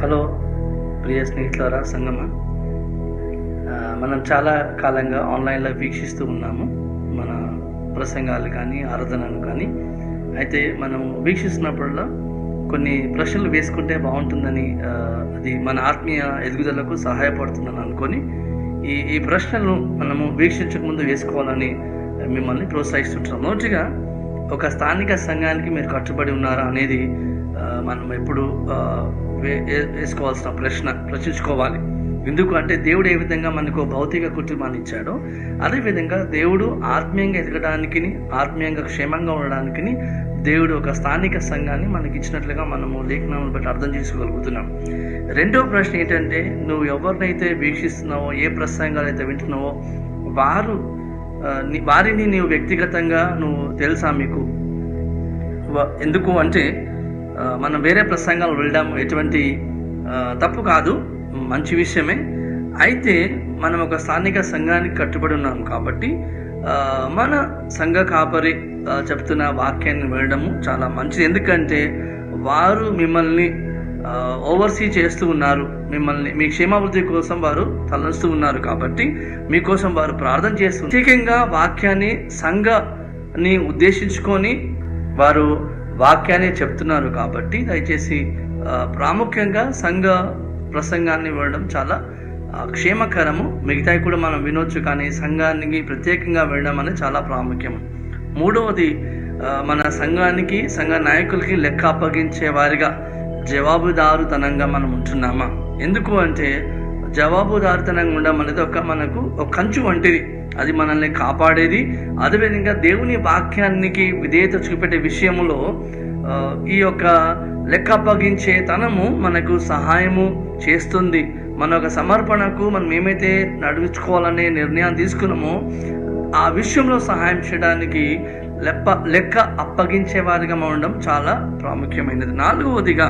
Hello ప్రియ స్నేహితులారా, సంగమా. మనం చాలా కాలంగా ఆన్లైన్లో వీక్షిస్తూ ఉన్నాము మన ప్రసంగాలు కానీ ఆరాధనలు కానీ. అయితే మనం వీక్షిస్తున్నప్పుడల్లా కొన్ని ప్రశ్నలు వేసుకుంటే బాగుంటుందని, అది మన ఆత్మీయ ఎదుగుదలకు సహాయపడుతుందని అనుకొని ఈ ప్రశ్నలను మనము వీక్షించక ముందు వేసుకోవాలని మిమ్మల్ని ప్రోత్సహిస్తుంటాం. మొదటిగా, ఒక స్థానిక సంఘానికి మీరు కట్టుబడి ఉన్నారా అనేది మనం ఎప్పుడు వేసుకోవాల్సిన ప్రశ్నించుకోవాలి. ఎందుకు అంటే, దేవుడు ఏ విధంగా మనకు భౌతిక కుటుంబాన్ని ఇచ్చాడో, అదేవిధంగా దేవుడు ఆత్మీయంగా ఎదగడానికి, ఆత్మీయంగా క్షేమంగా ఉండడానికి దేవుడు ఒక స్థానిక సంఘాన్ని మనకి ఇచ్చినట్లుగా మనము లేఖనాలను బట్టి అర్థం చేసుకోగలుగుతున్నాం. రెండో ప్రశ్న ఏంటంటే, నువ్వు ఎవరినైతే వీక్షిస్తున్నావో, ఏ ప్రసంగాలు అయితే వింటున్నావో వారిని నీవు వ్యక్తిగతంగా నువ్వు తెలుసా మీకు? ఎందుకు అంటే, మనం వేరే ప్రసంగాలు వెళ్ళడం ఎటువంటి తప్పు కాదు, మంచి విషయమే. అయితే మనం ఒక స్థానిక సంఘానికి కట్టుబడి ఉన్నాం కాబట్టి మన సంఘ కాపరి చెప్తున్న వాక్యాన్ని వినడము చాలా మంచిది. ఎందుకంటే వారు మిమ్మల్ని ఓవర్సీ చేస్తూ ఉన్నారు, మిమ్మల్ని మీ క్షేమాభివృద్ధి కోసం వారు తలంస్తూ ఉన్నారు. కాబట్టి మీకోసం వారు ప్రార్థన చేస్తున్నారు. ప్రత్యేకంగా వాక్యాన్ని సంఘాన్ని ఉద్దేశించుకొని వారు వాక్యాన్ని చెప్తున్నారు. కాబట్టి దయచేసి ప్రాముఖ్యంగా సంఘ ప్రసంగాన్ని వినడం చాలా క్షేమకరము. మిగతాయి కూడా మనం వినొచ్చు, కానీ సంఘానికి ప్రత్యేకంగా వినడం అనేది చాలా ప్రాముఖ్యం. మూడవది, మన సంఘానికి, సంఘ నాయకులకి లెక్క అప్పగించే వారిగా జవాబుదారుతనంగా మనం ఉంటున్నామా? ఎందుకు అంటే, జవాబుదారుతనంగా ఉండడం అనేది మనకు ఒక కంచు వంటిది. అది మనల్ని కాపాడేది. అదేవిధంగా దేవుని వాక్యానికి విధేయత చూపెట్టే విషయంలో ఈ యొక్క లెక్క అప్పగించే తనము మనకు సహాయము చేస్తుంది. మన యొక్క సమర్పణకు మనం ఏమైతే నడుచుకోవాలనే నిర్ణయం తీసుకున్నామో ఆ విషయంలో సహాయం చేయడానికి లెక్క అప్పగించే వారిగా ఉండడం చాలా ప్రాముఖ్యమైనది. నాలుగవదిగా,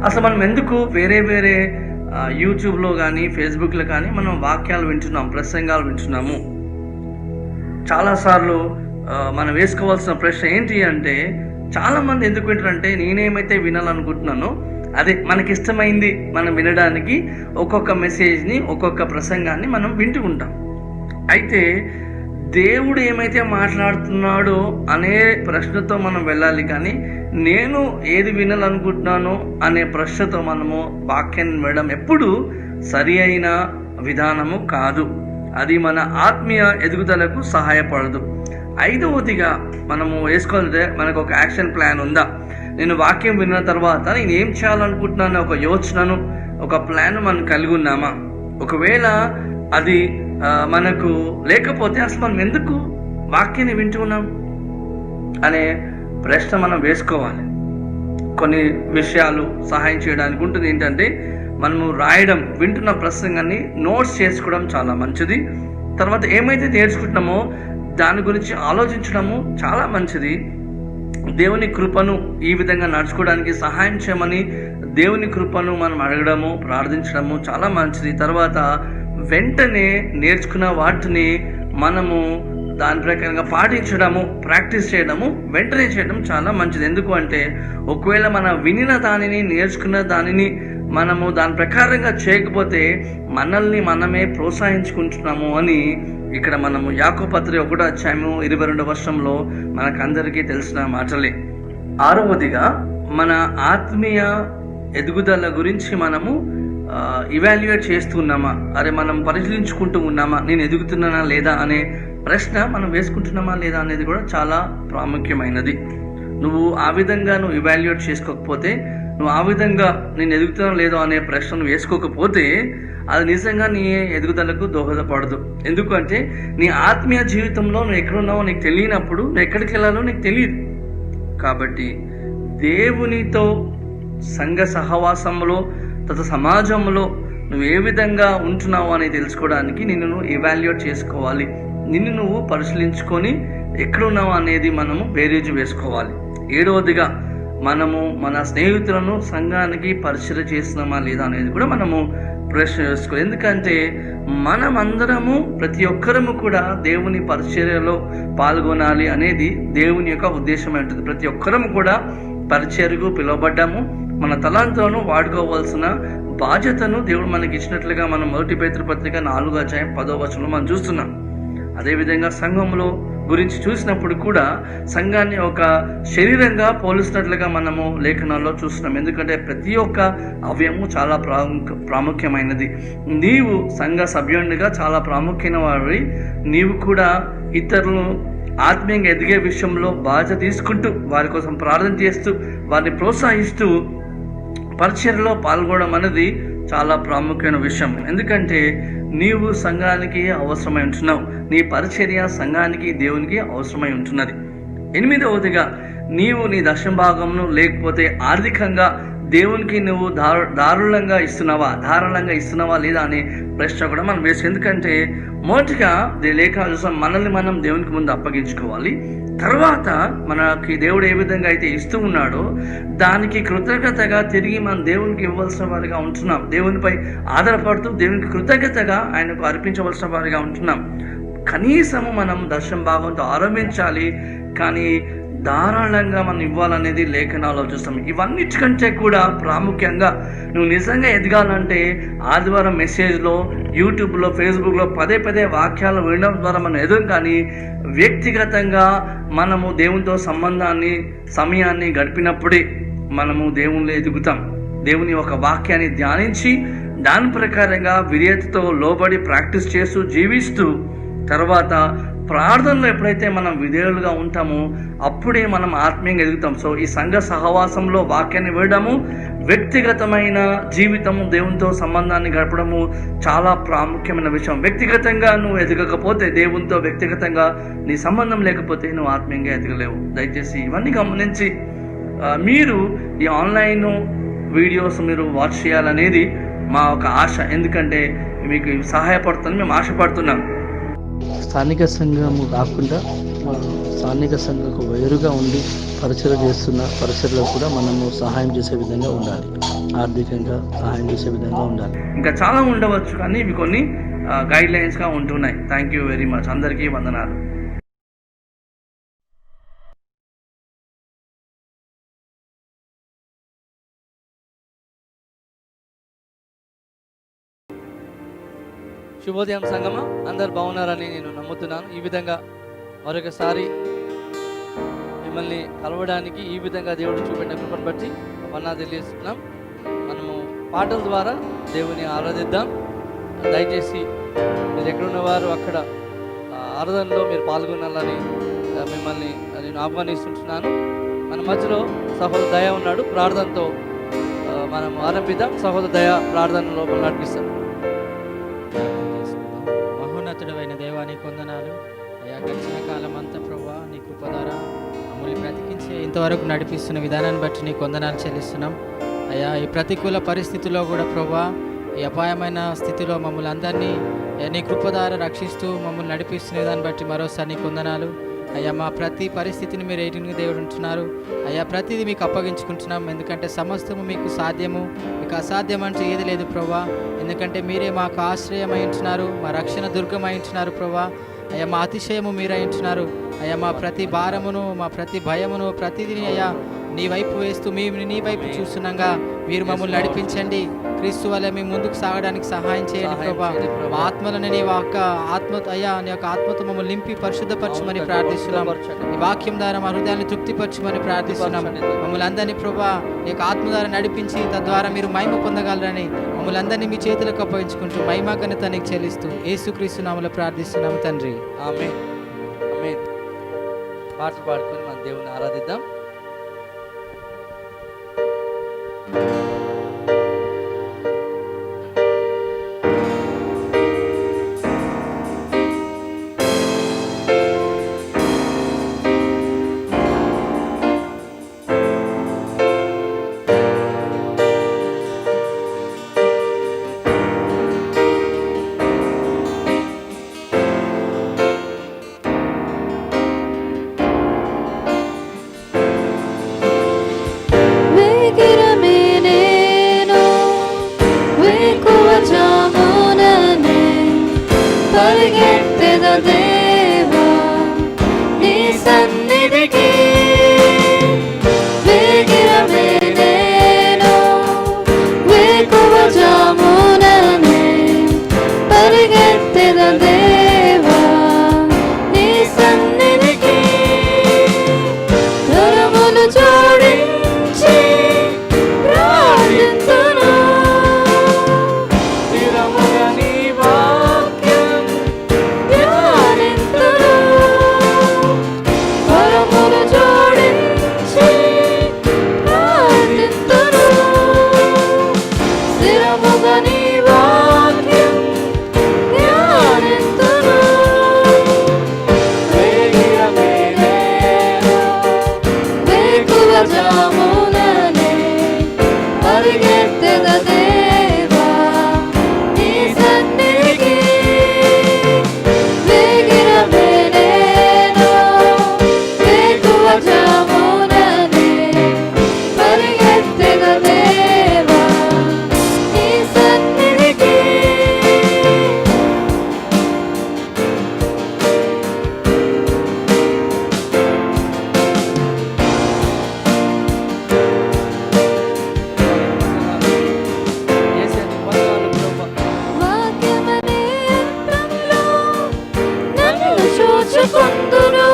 అసలు మనం ఎందుకు వేరే యూట్యూబ్లో కానీ ఫేస్బుక్లో కానీ మనం వాక్యాలు వింటున్నాం, ప్రసంగాలు వింటున్నాము? చాలాసార్లు మనం వేసుకోవాల్సిన ప్రశ్న ఏంటి అంటే, చాలామంది ఎందుకు వింటారంటే, నేనేమైతే వినాలనుకుంటున్నానో అదే మనకిష్టమైంది మనం వినడానికి ఒక్కొక్క మెసేజ్ని, ఒక్కొక్క ప్రసంగాన్ని మనం వింటూ ఉంటాం. అయితే దేవుడు ఏమైతే మాట్లాడుతున్నాడో అనే ప్రశ్నతో మనం వెళ్ళాలి, కానీ నేను ఏది వినాలనుకుంటున్నానో అనే ప్రశ్నతో మనము వాక్యాన్ని వినడం ఎప్పుడు సరి అయిన విధానము కాదు. అది మన ఆత్మీయ ఎదుగుదలకు సహాయపడదు. ఐదవదిగా, మనము వేసుకోవాలంటే మనకు ఒక యాక్షన్ ప్లాన్ ఉందా? నేను వాక్యం విన్న తర్వాత నేను ఏం చేయాలనుకుంటున్నాను ఒక యోచనను, ఒక ప్లాన్ మనం కలిగి ఉన్నామా? ఒకవేళ అది మనకు లేకపోతే అసలు మనం ఎందుకు వాక్యాన్ని వింటున్నాం అనే ప్రశ్న మనం వేసుకోవాలి. కొన్ని విషయాలు సహాయం చేయడానికి ఉంటుంది. ఏంటంటే, మనము రాయడం, వింటున్న ప్రసంగాన్ని నోట్స్ చేసుకోవడం చాలా మంచిది. తర్వాత ఏమైతే నేర్చుకుంటున్నామో దాని గురించి ఆలోచించడము చాలా మంచిది. దేవుని కృపను ఈ విధంగా నడుచుకోవడానికి సహాయం చేయమని దేవుని కృపను మనం అడగడము, ప్రార్థించడము చాలా మంచిది. తర్వాత వెంటనే నేర్చుకున్న వాటిని మనము దాని ప్రకారంగా పాటించడము, ప్రాక్టీస్ చేయడము, వెంటనే చేయడం చాలా మంచిది. ఎందుకు అంటే, ఒకవేళ మనం వినిన దానిని, నేర్చుకున్న దానిని మనము దాని ప్రకారంగా చేయకపోతే మనల్ని మనమే ప్రోత్సహించుకుంటున్నాము అని ఇక్కడ మనము యాకోబు పత్రిక 1:22 మనకందరికీ తెలిసిన మాటలే. ఆరవదిగా, మన ఆత్మీయ ఎదుగుదల గురించి మనము ఇవాల్యుయేట్ చేస్తున్నామా? అరే, మనం పరిశీలించుకుంటూ ఉన్నామా? నేను ఎదుగుతున్నానా లేదా అనే ప్రశ్న మనం వేసుకుంటున్నామా లేదా అనేది కూడా చాలా ప్రాముఖ్యమైనది. నువ్వు ఆ విధంగా నువ్వు ఇవాల్యుయేట్ చేసుకోకపోతే, నువ్వు ఆ విధంగా నేను ఎదుగుతున్నా లేదో అనే ప్రశ్నను వేసుకోకపోతే అది నిజంగా నీ ఎదుగుదలకు దోహదపడదు. ఎందుకంటే నీ ఆత్మీయ జీవితంలో నువ్వు ఎక్కడున్నావో నీకు తెలియనప్పుడు నువ్వు ఎక్కడికి వెళ్ళాలో నీకు తెలియదు. కాబట్టి దేవునితో సంఘ సహవాసంలో, సమాజంలో నువ్వు ఏ విధంగా ఉంటున్నావు అని తెలుసుకోవడానికి నిన్ను నువ్వు ఇవాల్యుయేట్ చేసుకోవాలి. నిన్ను నువ్వు పరిశీలించుకొని ఎక్కడున్నావు అనేది మనము బేరీజు వేసుకోవాలి. ఏడవదిగా, మనము మన స్నేహితులను సంఘానికి పరిచయం చేస్తున్నామా లేదా అనేది కూడా మనము ప్రశ్న వేసుకోవాలి. ఎందుకంటే మనమందరము, ప్రతి ఒక్కరము కూడా దేవుని పరిచర్యలో పాల్గొనాలి అనేది దేవుని యొక్క ఉద్దేశం ఉంటుంది. ప్రతి ఒక్కరము కూడా పరిచర్యకు పిలువబడ్డాము, మన తలాంతులను వాడుకోవాల్సిన బాధ్యతను దేవుడు మనకి ఇచ్చినట్లుగా మనం 1 పేతురు పత్రిక 4:10 మనం చూస్తున్నాం. అదేవిధంగా సంఘంలో గురించి చూసినప్పుడు కూడా సంఘాన్ని ఒక శరీరంగా పోలుస్తున్నట్లుగా మనము లేఖనాల్లో చూస్తున్నాం. ఎందుకంటే ప్రతి ఒక్క అవయము చాలా ప్రాముఖ్యమైనది. నీవు సంఘ సభ్యునిగా చాలా ప్రాముఖ్యమైన వారి, నీవు కూడా ఇతరులను ఆత్మీయంగా ఎదిగే విషయంలో బాధ్యత తీసుకుంటూ వారి కోసం ప్రార్థన చేస్తూ వారిని ప్రోత్సహిస్తూ పరిచర్యలో పాల్గొనడం అనేది చాలా ప్రాముఖ్యమైన విషయం. ఎందుకంటే నీవు సంఘానికి అవసరమై ఉంటున్నావు, నీ పరిచర్య సంఘానికి దేవునికి అవసరమై ఉంటున్నది. 8వదిగా నీవు నీ దశమ భాగంను లేకపోతే ఆర్థికంగా దేవునికి నువ్వు ధారాళంగా ఇస్తున్నావా లేదా అనే ప్రశ్న కూడా మనం వేసి. ఎందుకంటే మొదటిగా లేఖనాలు చూసాం, మనల్ని మనం దేవునికి ముందు అప్పగించుకోవాలి. తర్వాత మనకి దేవుడు ఏ విధంగా అయితే ఇస్తూ ఉన్నాడో దానికి కృతజ్ఞతగా తిరిగి మనం దేవునికి ఇవ్వవలసిన వారిగా ఉంటున్నాం. దేవునిపై ఆధారపడుతూ దేవునికి కృతజ్ఞతగా ఆయనకు అర్పించవలసిన వారిగా ఉంటున్నాం. కనీసము మనం దశమ భాగంతో ఆరంభించాలి, కానీ ధారాళంగా మనం ఇవ్వాలనేది లేఖనాల్లో చూస్తాం. ఇవన్నిటికంటే కూడా ప్రాముఖ్యంగా నువ్వు నిజంగా ఎదగాలంటే ఆదివారం మెసేజ్లో, యూట్యూబ్లో, ఫేస్బుక్లో పదే వాక్యాలు వినడం ద్వారా మనం ఎదగం. కానీ వ్యక్తిగతంగా మనము దేవునితో సమయాన్ని గడిపినప్పుడే మనము దేవునిలో ఎదుగుతాం. దేవుని ఒక వాక్యాన్ని ధ్యానించి దాని ప్రకారంగా విధేయతతో లోబడి ప్రాక్టీస్ చేస్తూ జీవిస్తూ తర్వాత ప్రార్థనలో ఎప్పుడైతే మనం విధేయులుగా ఉంటామో అప్పుడే మనం ఆత్మీయంగా ఎదుగుతాం. సో ఈ సంఘ సహవాసంలో వాక్యాన్ని వినడము, వ్యక్తిగతమైన జీవితము, దేవునితో సంబంధాన్ని గడపడము చాలా ప్రాముఖ్యమైన విషయం. వ్యక్తిగతంగా నువ్వు ఎదగకపోతే, దేవునితో వ్యక్తిగతంగా నీ సంబంధం లేకపోతే నువ్వు ఆత్మీయంగా ఎదగలేవు. దయచేసి ఇవన్నీ గమనించి మీరు ఈ ఆన్లైన్ వీడియోస్ మీరు వాచ్ చేయాలనేది మా ఒక ఆశ. ఎందుకంటే మీకు సహాయపడుతుందని మేము ఆశపడుతున్నాం. స్థానిక సంఘము కాకుండా స్థానిక సంఘకు వేరుగా ఉండి పరిచయం చేస్తున్న పరిచయలో కూడా మనము సహాయం చేసే విధంగా ఉండాలి, ఆర్థికంగా సహాయం చేసే విధంగా ఉండాలి. ఇంకా చాలా ఉండవచ్చు, కానీ ఇవి కొన్ని గైడ్ లైన్స్గా ఉంటున్నాయి. Thank you very much. అందరికీ వందనాలు. శుభోదయం సంగమా, అందరు బాగున్నారని నేను నమ్ముతున్నాను. ఈ విధంగా మరొకసారి మిమ్మల్ని కలవడానికి ఈ విధంగా దేవుడు చూపెట్టిన కృపను బట్టి వందనాలు తెలియజేస్తున్నాం. మనము పాటల ద్వారా దేవుని ఆరాధిద్దాం. దయచేసి మీరు ఎక్కడున్నవారు అక్కడ ఆరాధనలో మీరు పాల్గొనాలని మిమ్మల్ని నేను ఆహ్వానిస్తుంటున్నాను. మన మధ్యలో సహోదర దయ ఉన్నాడు. ప్రార్థనతో మనం ఆరంభిద్దాం. సహోదర దయ ప్రార్థన లోపల నడిపిస్తాం. మహోన్నతుడైన దేవా, నీ వందనాలు అయ్యా. గడిచిన కాలం అంతా ప్రభువా నీ కృప ద్వారా మమ్మల్ని బ్రతికించి ఇంతవరకు నడిపిస్తున్న విధానాన్ని బట్టి నీకు వందనాలు చెల్లిస్తున్నాం అయ్యా. ఈ ప్రతికూల పరిస్థితుల్లో కూడా ప్రభువా, ఈ అపాయమైన స్థితిలో మమ్మల్ని అందరినీ నీ కృప ద్వారా రక్షిస్తూ మమ్మల్ని నడిపిస్తున్న దాన్ని బట్టి మరోసారి నీకు వందనాలు అయ్యా. మా ప్రతి పరిస్థితిని మీరు ఎరిగిన దేవుడు ఉంటున్నారు అయ్యా. ప్రతిదీ మీకు అప్పగించుకుంటున్నాం. ఎందుకంటే సమస్తము మీకు సాధ్యము, మీకు అసాధ్యం అంటే ఏది లేదు ప్రభువా. ఎందుకంటే మీరే మాకు ఆశ్రయమై ఉంటున్నారు, మా రక్షణ దుర్గమై ఉంటున్నారు ప్రభువా అయ్యా. మా అతిశయము మీరై ఉంటున్నారు అయ్యా. మా ప్రతి భారమును, మా ప్రతి భయమును, ప్రతిదీ అయ్యా నీ వైపు వేస్తూ మేము నీ వైపు చూస్తున్నాగా మీరు మమ్మల్ని నడిపించండి. క్రీస్తు వల్ల మేము ముందుకు సాగడానికి సహాయం చేయండి ప్రభా. మా ఆత్మలను నీ యొక్క ఆత్మ అయ్యా నీ యొక్క ఆత్మతో మమ్మల్ని నింపి పరిశుద్ధపరచమని ప్రార్థిస్తున్నాం. ఈ వాక్యం ద్వారా మా హృదయాన్ని తృప్తిపరచమని ప్రార్థిస్తున్నాం. మమ్మల్ని అందరినీ ప్రభా నీ యొక్క ఆత్మ ద్వారా నడిపించి తద్వారా మీరు మహిమ పొందగలరని మమ్మల్ని అందరినీ మీ చేతులకు అప్పగించుకుంటూ మహిమ ఘనత నీకు చెల్లిస్తూ యేసుక్రీస్తు నామములో ప్రార్థిస్తున్నాము తండ్రి. ఆమేన్. ఆమేన్. పాటలు పాడుకొని మన దేవుని ఆరాధిద్దాం. సన్నిధికి వేగిరమే నేను పరిగెత్తెద దేవా నీ సన్నిధికి వేగిరమే నేను వేకువ జాముననే పరిగెత్తెద దేవా నీ సన్నిధికి యేసయ్య వందనాలు ప్రభువా. వాక్యమనే యంత్రంలో నన్ను చూచుకొందును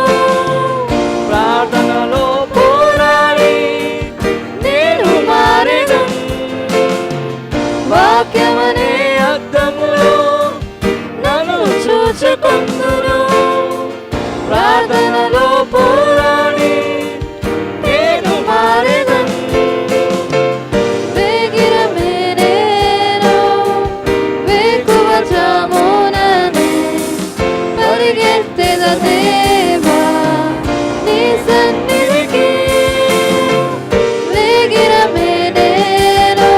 ప్రార్థనలో పోరాడి నేను మారెదను వాక్యమనే అద్దములో నన్ను చూచుకొందును ప్రార్థనలో పోరాడి నేను మారెదను వేగిరమే నేను వేకువ జాముననే పరిగెత్తెద దేవా నీ సన్నిధికి వేగిరమే నేను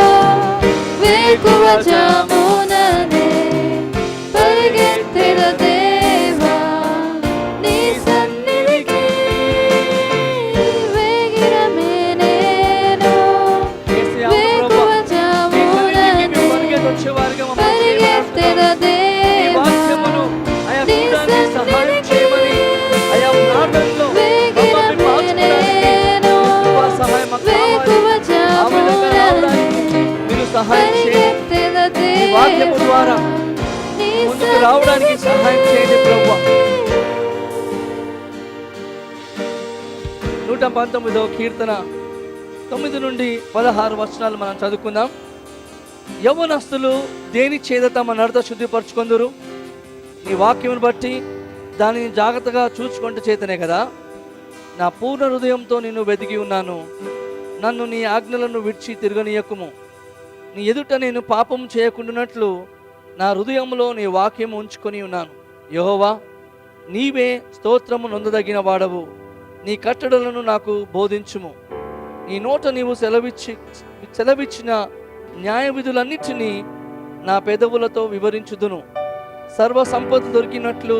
వేకువ జాముననే పరిగెత్తెద దేవా నీ సన్నిధికి వేగిరమే నేను యేసయ్య వేకువ ప్రభువా, నీ సన్నిధికి మేము జాముననే పరిగెత్తొచ్చేవారుగా మమ్మల్ని పరిగెత్తెద ఈ దేవా వాక్యమును అయా నీ చూడడానికి సహాయం చేయమని అయా ప్రార్థనలో మమ్మల్ని వేగిరమే పాల్చుకోవడానికి నేను కృపా సహాయం మాకు కావాలి. వేకువ ఆ విధంగా రావడానికి మీరు సహాయం చేయండి. పరిగెత్తెద ఈ వాక్యము ద్వారా నీ ముందుకు రావడానికి సహాయం చేయండి ప్రభువా. 119వ కీర్తన 9 నుండి 16 వచనాలు మనం చదువుకుందాం. యవ్వనస్తులు దేని చేత తమ నడత శుద్ధిపరచుకొందురు? నీ వాక్యమును బట్టి దానిని జాగ్రత్తగా చూచుకుంటూ చేతనే కదా. నా పూర్ణ హృదయంతో నిన్ను వెతికి ఉన్నాను. నన్ను నీ ఆజ్ఞలను విడిచి తిరగనీయకుము. నీ ఎదుట నేను పాపం చేయకుండానట్లు నా హృదయంలో నీ వాక్యము ఉంచుకొని ఉన్నాను. యెహోవా, నీవే స్తోత్రము నొందదగిన వాడవు. నీ కట్టడలను నాకు బోధించుము. నీ నోట నీవు సెలవిచ్చిన న్యాయ విధులన్నిటినీ నా పెదవులతో వివరించుదును. సర్వ సంపద దొరికినట్లు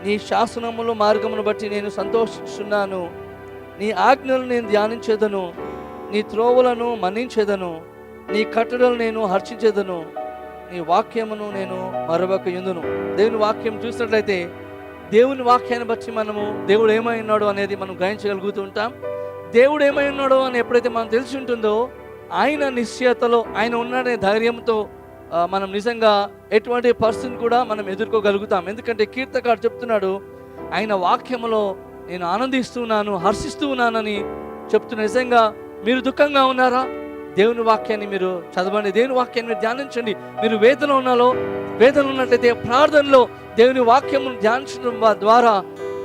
నీ శాసనముల మార్గమును బట్టి నేను సంతోషిస్తున్నాను. నీ ఆజ్ఞలు నేను ధ్యానించేదను. నీ త్రోవలను మన్నించేదను. నీ కట్టడలు నేను హర్షించేదను. నీ వాక్యమును నేను మరొక యుందును. దేవుని వాక్యం చూసినట్లయితే దేవుని వాక్యాన్ని బట్టి మనము దేవుడు ఏమై ఉన్నాడు అనేది మనం గ్రహించగలుగుతూ ఉంటాం. దేవుడు ఏమై ఉన్నాడో అని ఎప్పుడైతే మనం తెలిసి ఉంటుందో ఆయన నిశ్చయతలో ఆయన ఉన్నాడనే ధైర్యంతో మనం నిజంగా ఎటువంటి పరిస్థితిని కూడా మనం ఎదుర్కోగలుగుతాం. ఎందుకంటే కీర్తకాడు చెప్తున్నాడు, ఆయన వాక్యములో నేను ఆనందిస్తున్నాను, హర్షిస్తూ ఉన్నానని చెప్తున్నా. నిజంగా మీరు దుఃఖంగా ఉన్నారా? దేవుని వాక్యాన్ని మీరు చదవండి, దేవుని వాక్యాన్ని మీరు ధ్యానించండి. మీరు వేదన ఉన్నట్లయితే ప్రార్థనలో దేవుని వాక్యమును ధ్యానించడం ద్వారా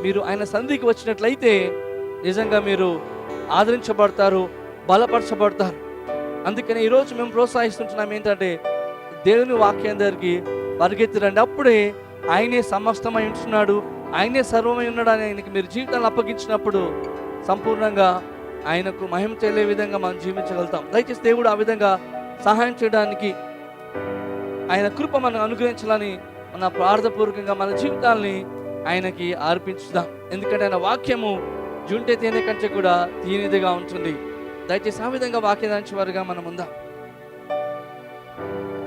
మీరు ఆయన సన్నిధికి వచ్చినట్లయితే నిజంగా మీరు ఆదరించబడతారు, బలపరచబడతారు. అందుకని ఈరోజు మేము ప్రోత్సహిస్తుంటున్నాం ఏంటంటే దేవుని వాక్యం దగ్గరికి పరిగెత్తిరండి. అప్పుడే ఆయనే సమస్తమై ఉంటున్నాడు, ఆయనే సర్వమై ఉన్నాడు అని ఆయనకి మీరు జీవితాన్ని అప్పగించినప్పుడు సంపూర్ణంగా ఆయనకు మహిమ చెల్లే విధంగా మనం జీవించగలుగుతాం. దయచేసి దేవుడు ఆ విధంగా సహాయం చేయడానికి ఆయన కృప మనం అనుగ్రహించాలని మన ప్రార్థపూర్వకంగా మన జీవితాల్ని ఆయనకి అర్పించుదాం. ఎందుకంటే ఆయన వాక్యము జుంటే తేనె కంటే కూడా తీయనిదిగా ఉంటుంది. దయచేసి ఆ విధంగా వాక్యానికి వారుగా మనం ఉందాం.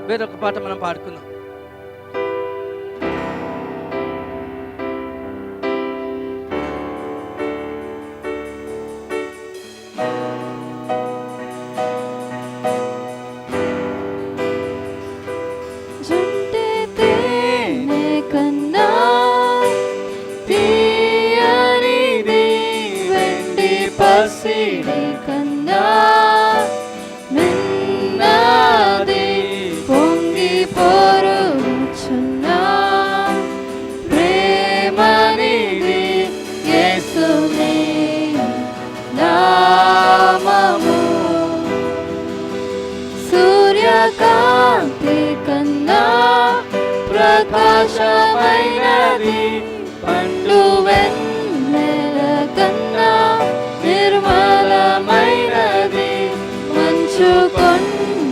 వేరొక పాట మనం పాడుకుందాం. జుంటే తేనె కన్నా తీయనిది, వెండి పసిడి కన్నా మిన్నది, పొంగి పొరుచున్న ప్రేమనిది యేసుని నామము. సూర్యకాంతి కన్నా ప్రకాశమైనది, పండు వెన్నెల కన్నా నిర్మలమైనది, మంచు కొండ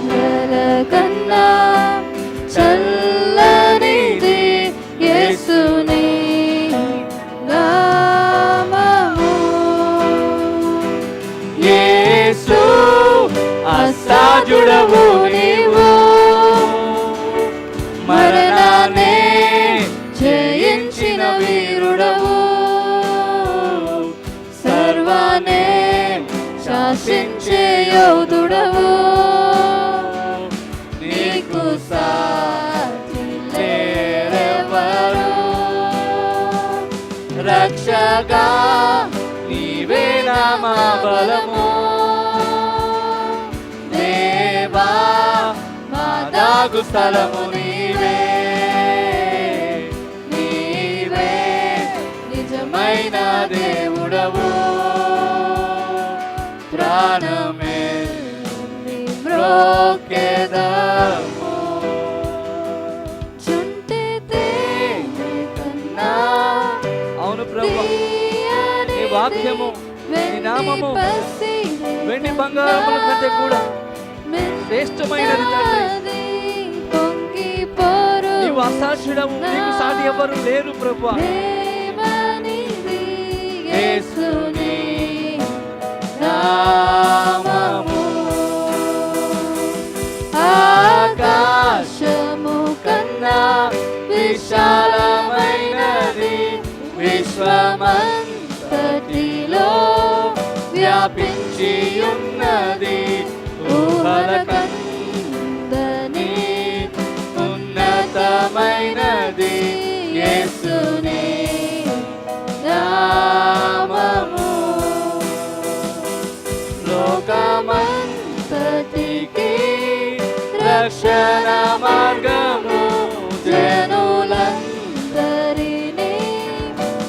సాక్షుడవు నీవు, మరణాన్ని జయించిన వీరుడవు, సర్వాన్ని శాసించే యోధుడవు, నీకు సాటి లేరెవరు, రక్షగా నీవే నా మా బలము, దేవా మా దాగు స్థలము నీవే, నీవే నిజమైన దేవుడవు, ప్రాణమే మ్రోకెదము, చుంటే తేనె కన్నా అవును ప్రభు, నీ వాక్యము నీ నామము వెండి బంగారముల కంటే కూడా శ్రేష్టమైనది తండ్రి. నీవు అసాధ్యుడవు, నీకు సాటి ఎవరు లేరు ప్రభు. యేసుని నామము ఆకాశము కన్నా విశాలమైనది, విశ్వమంతటిలో వ్యాపించి ఉన్నది, ఊహలకందని ఉన్నతమైనది యేసుని నామము, లోకమంతటికి రక్షణ మార్గము, జనులందరినీ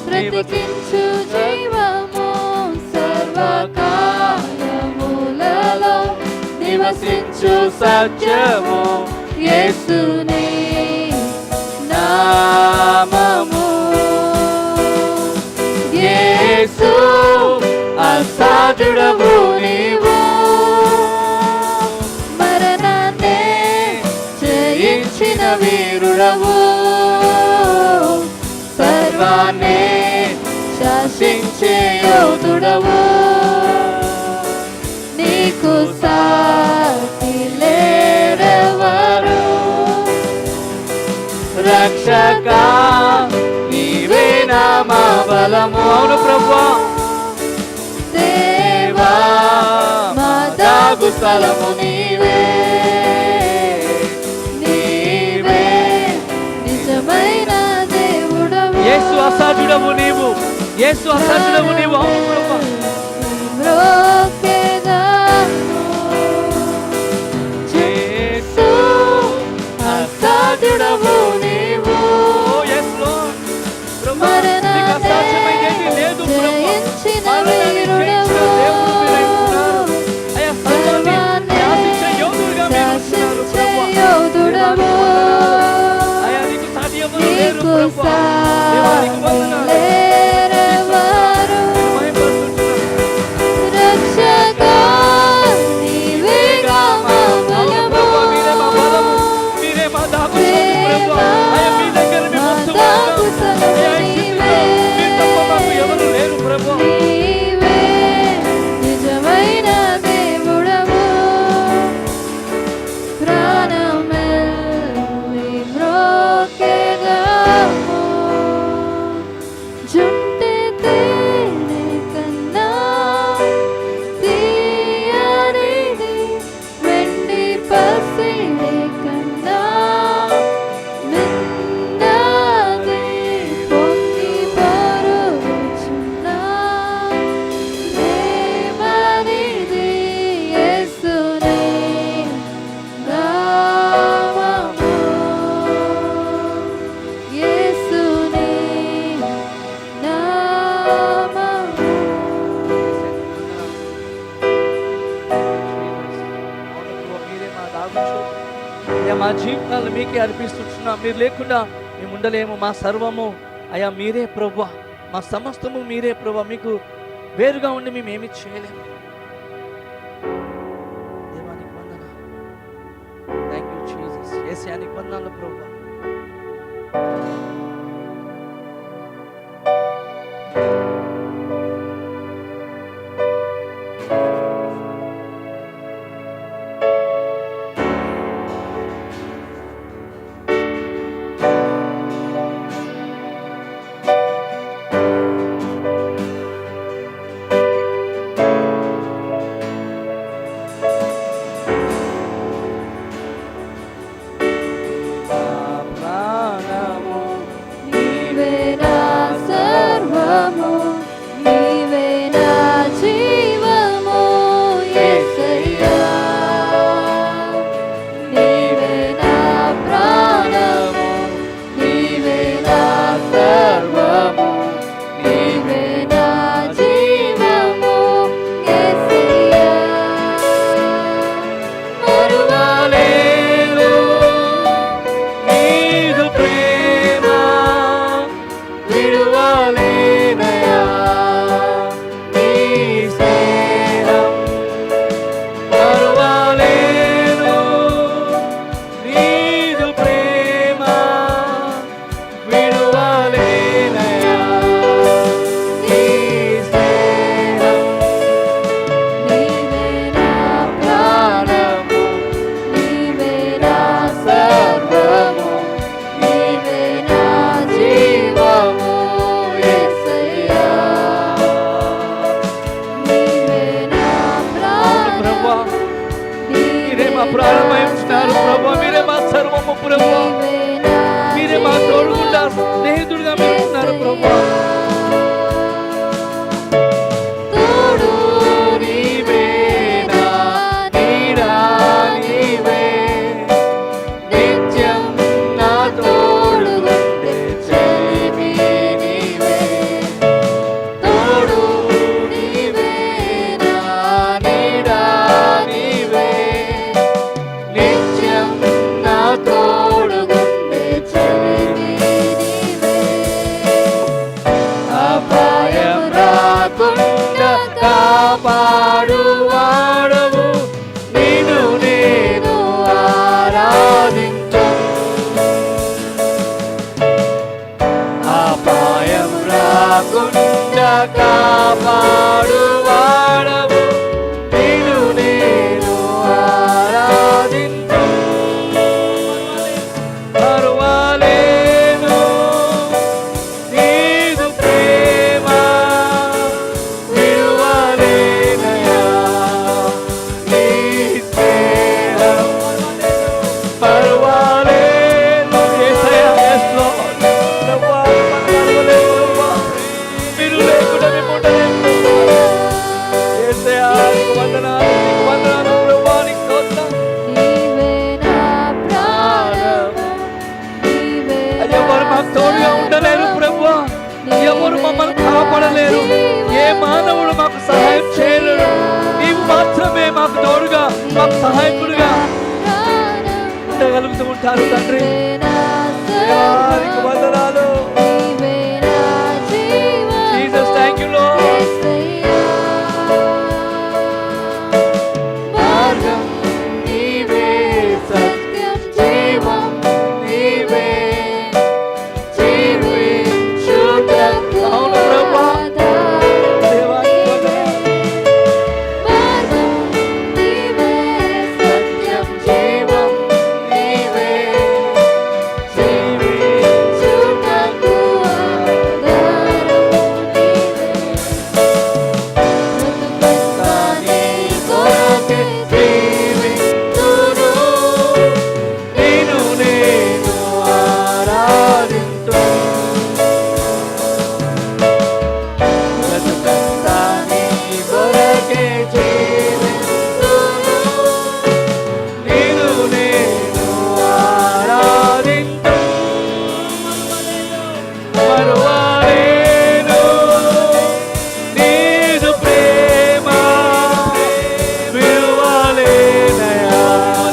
బ్రతికించు జీవము, సర్వకాలములలో నివసించు సత్యము, యేసుని నామము, యేసు అసాధ్యుడవు నీవు, మరణాన్ని జయించిన వీరుడవు, సర్వాన్ని శాసించే యోధుడవు, నీకు సాటి లేరెవరు, రక్షకా నీవే నా మా బలము, అవును ప్రభు, దేవా మా దాగు స్థలము నీవే, నీవే నిజమైన దేవుడవు, యేసు అసాధ్యుడవు నీవు, యేసు అసాధ్యుడవు నీవు. అవును ప్రభు, మ్రోకెదము, యేసు అసాధ్యుడవు నీవు, ఓ యేసు లార్డ్. ప్రభు, నీకు అసాధ్యమైనది లేదు ప్రభు. జయించిన మరణాన్ని జయించిన దేవుడు మీరై ఉన్నారు. అయ్యా, సర్వాన్ని శాసించే యోధుడుగా మీరు ఉంటున్నారు ప్రభు. యోధుడవు, అయ్యా, నీకు సాటి ఎవరు లేరు నీకు ప్రభు. దేవా, నీకు వందనాలు. లేరెవరు, నిన్ను మహిమపరుస్తున్నాను. రక్షకా నీవేగా మా అవును బలము, ప్రభు, మీరే మా బలము, మీరే మా దాగు చోటు ప్రభు. అయ్యా, మీ దగ్గర మేము వస్తూ ఉంటాం. అయ్యా, ఈ స్థితిలో మీరు తప్ప మాకు ఎవరు లేరు ప్రభు. నీవే నిజమైన దేవుడవు, ప్రాణమెల్లి మ్రోకెదము, జుంటె తేనె కన్నా తీయనిది, వెండి పసిడి కన్నా మిన్నది, పొంగి పొరుగుచున్న ప్రేమనిది, యేసుని నామము, యేసుని నామము. అవును ప్రభు, మీరే మా దాగు చోటు. అయ్యా, మా జీవితాలు మీకే అర్పిస్తున్నాం. మీరు లేకుండా మేము ఉండలేము. మా సర్వము అయ్యా మీరే ప్రభు, మా సమస్తము మీరే ప్రభు. మీకు వేరుగా ఉండి మేము ఏమి చేయలేము. దేవానికి వందనాలు. Thank you Jesus. యేసయ్యానికి వందనాలు ప్రభు. ప్రాణమై ఉంటున్నారు ప్రభు. మీరే మా సర్వము ప్రభు. మీరే మా తోడుగుండా స్నేహితుడుగా మీరు ఉంటున్నారు ప్రభు. తోడు నీవే నా నీడా నీవే, నిత్యం నా తోడుగుండే చెలిమి నీవే. తోడు నీవే నా నీడా నీవే, నిత్యం నా తోడుగుండే చెలిమి నీవే. అపాయం రాకుండా కాపాడు వాడవు, నిన్ను నేను ఆరాధించు. అపాయం రాకుండా కాపాడు వాడవు, నిన్ను నేను ఆరాధించు. పర్వాలేను నీదు ప్రేమ, విడువలేనయా నీ స్నేహం. పర్వాలేను యేసయ్యా, yes Lord. ప్రభువా, పర్వాలేదు ప్రభువా. మీరు లేకుండా మేము ఉండలేము. యేసయ్యా, నీకు వందనాలు, నీకు వందనాలు ప్రభువా, నీకు స్తోత్రం. నీవే నా ప్రాణము, నీవే ఎవరు మాకు తోడుగా ఉండలేరు ప్రభువా. ఎవరు మమ్మల్ని కాపాడలేరు. ఏ మానవుడు మాకు సహాయం చేయలేరు. నీవు మాత్రమే మాకు తోడుగా, మాకు సహాయకుడుగా ఉండగలుగుతూ ఉంటారు తండ్రి. దేవా, నీకు వందనాలు. Jesus, thank you lord. మార్గం నీవే, సత్యం జీవం నీవే, జీవించుటకు అవును ప్రభువా. దేవా, నీకు వందనాలు. సత్యం జీవం నీవే, జీవించుటకు నీ కొరకే జీవించును, నిన్ను నేను ఆరాధింతును. బ్రతుకంతా నీ కొరకే జీవించును, నిన్ను నేను ఆరాధింతును. పర్వాలేను నీదు ప్రేమ, విడువలేనయా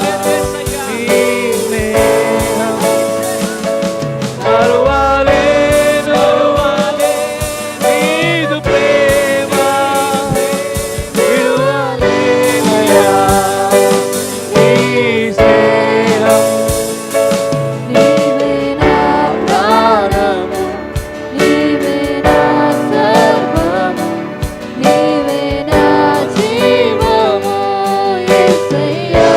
నీ స్నేహం. పర్వాలేను నీదు ప్రేమ, విడువలేనయా నీ స్నేహం. నీవే నా ప్రాణము, నీవే నా సర్వము, నీవే నా జీవము యేసయ్యా.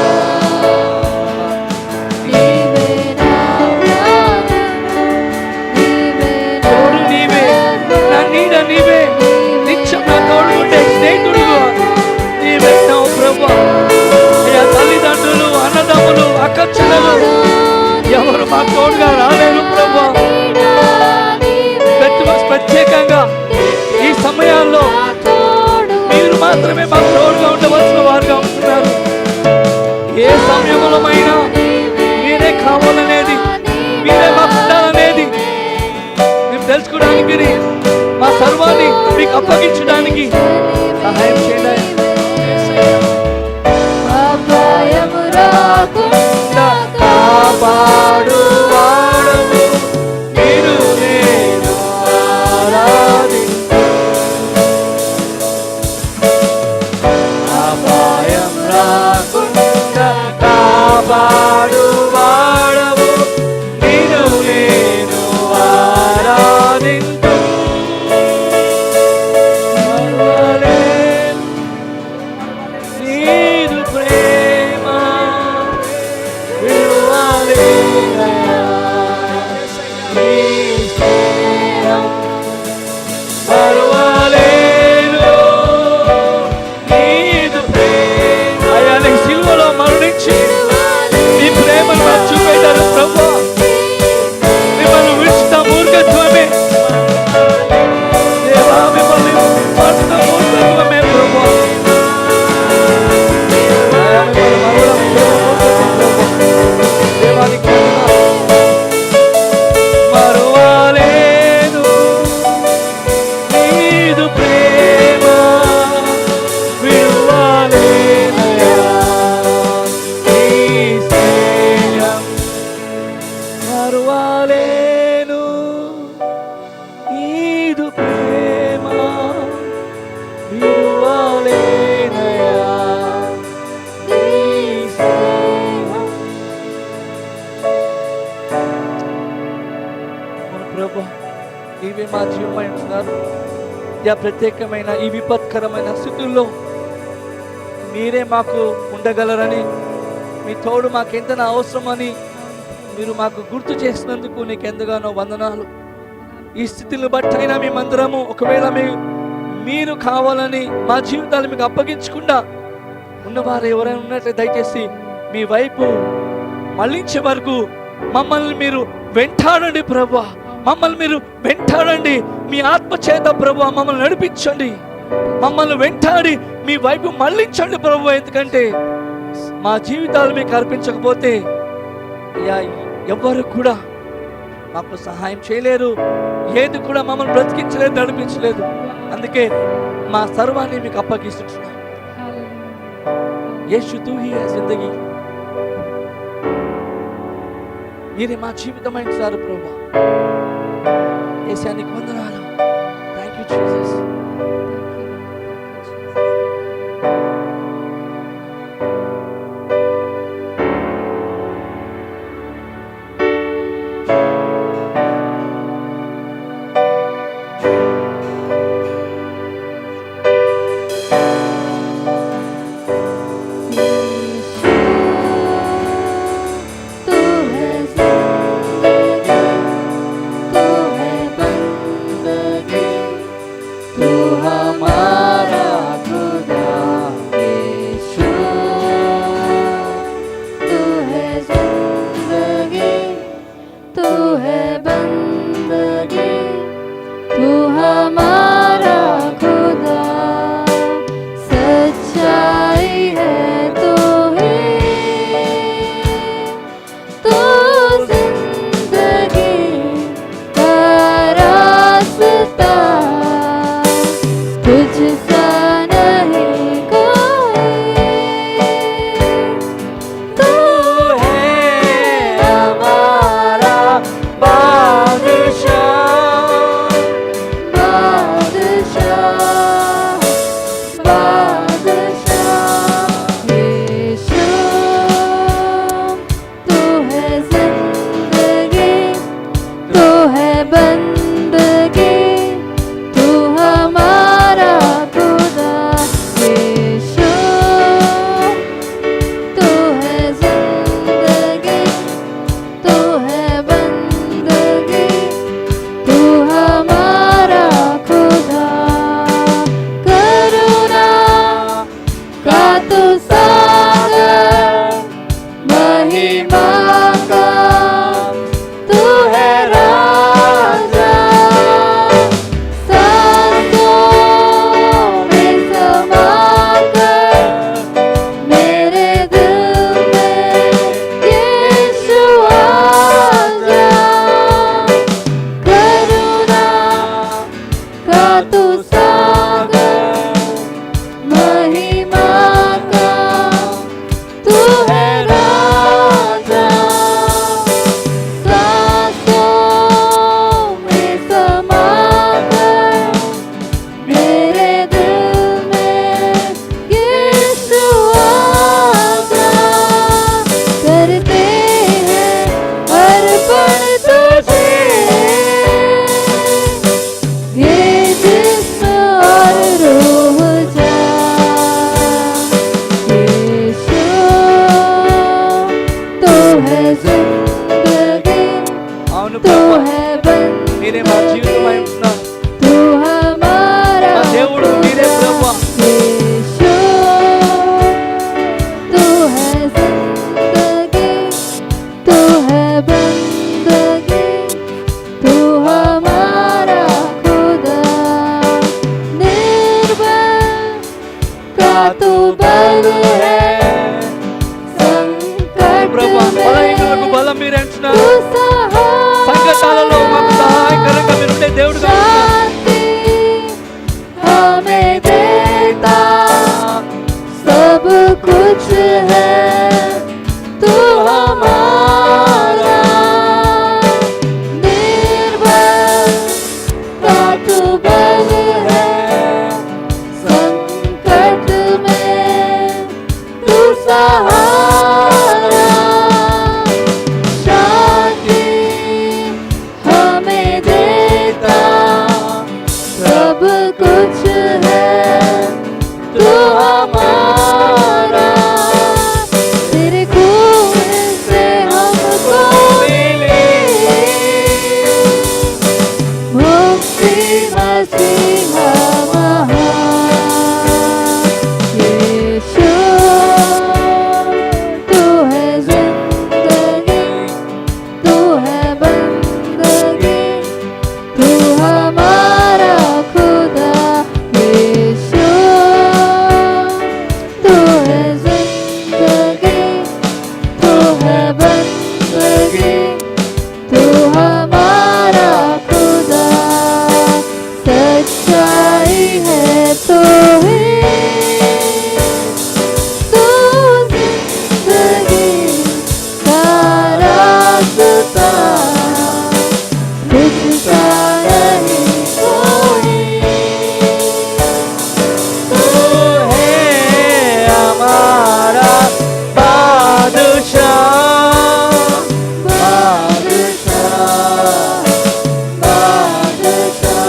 నీవే నా ప్రాణము, నీవే నా తోడు నీవే, నా నీడ నీవే, నిత్యం నా తోడుగుండే స్నేహితుడుగా నీవే ఉన్నావు ప్రభువా. అయ్యా, తల్లిదండ్రులు, అన్నదమ్ములు, అక్కచెల్లెలు ఎవరు మా తోడుగా రాలేరు ప్రభువా. ప్రత్యేకంగా ఈ సమయాల్లో మీరు మాత్రమే మాకు తోడుగా ఉండవలసిన వారుగా ఉంటున్నారు. ఏ సమయంలోమైనా మీరే కావాలనేది, మీరే మాకు ఉండాలనేది మేము తెలుసుకోవడానికి, మా సర్వాన్ని మీకు అప్పగించడానికి సహాయం చేయండి. అపాయము రాకుండా కాపాడు వాడవు, నిన్ను నేను ఆరాధింతును. అపాయం రాకుండా కాపాడు వాడవు, నిన్ను నేను ఆరాధింతును. పర్వాలేదు నీవే మా జీవమై ఉంటున్నారు. యా ప్రత్యేకమైన ఈ విపత్కరమైన స్థితుల్లో మీరే మాకు ఉండగలరని, మీ తోడు మాకెంత అవసరమని మీరు మాకు గుర్తు చేసినందుకు నీకు ఎంతగానో వందనాలు. ఈ స్థితిని బట్టి అయినా మేమందరము ఒకవేళ మీరు కావాలని మా జీవితాలు మీకు అప్పగించకుండా ఉన్నవారు ఎవరైనా ఉన్నట్లయితే దయచేసి మీ వైపు మళ్ళించే వరకు మమ్మల్ని మీరు వెంటాడండి ప్రభువా. మమ్మల్ని మీరు వెంటాడండి, మీ ఆత్మ చేత ప్రభువా మమ్మల్ని నడిపించండి. మమ్మల్ని వెంటాడి మీ వైపు మళ్ళించండి ప్రభువా. ఎందుకంటే మా జీవితాలు మీకు అర్పించకపోతే ఎవ్వరు కూడా మాకు సహాయం చేయలేరు, ఏది కూడా మమ్మల్ని బ్రతికించలేదు, నడిపించలేదు. అందుకే మా సర్వాన్ని మీకు అప్పగిస్తున్నాం. యేసు తూ హీ హై జిందగీ, మీరే మా జీవితమైన సారు ప్రభువా. యేసయ్యా నీకు వందనాలు. Thank you Jesus. మీరే మా జీవితమై ఉంటున్నారు. మా దేవుడు మీరే ప్రభువా. ప్రభువా బలహీనులకు బలం మీరే అంటున్నారు. సంకటాలలో మాకు సహాయకరంగా మీరుండే దేవుడుగా सब कुछ है तू हमारा निर्भर का तू बल है संकट में तू सहारा शांति तुझसा नहीं कोई। तू है हमारा बादशाह, बादशाह, बादशाह।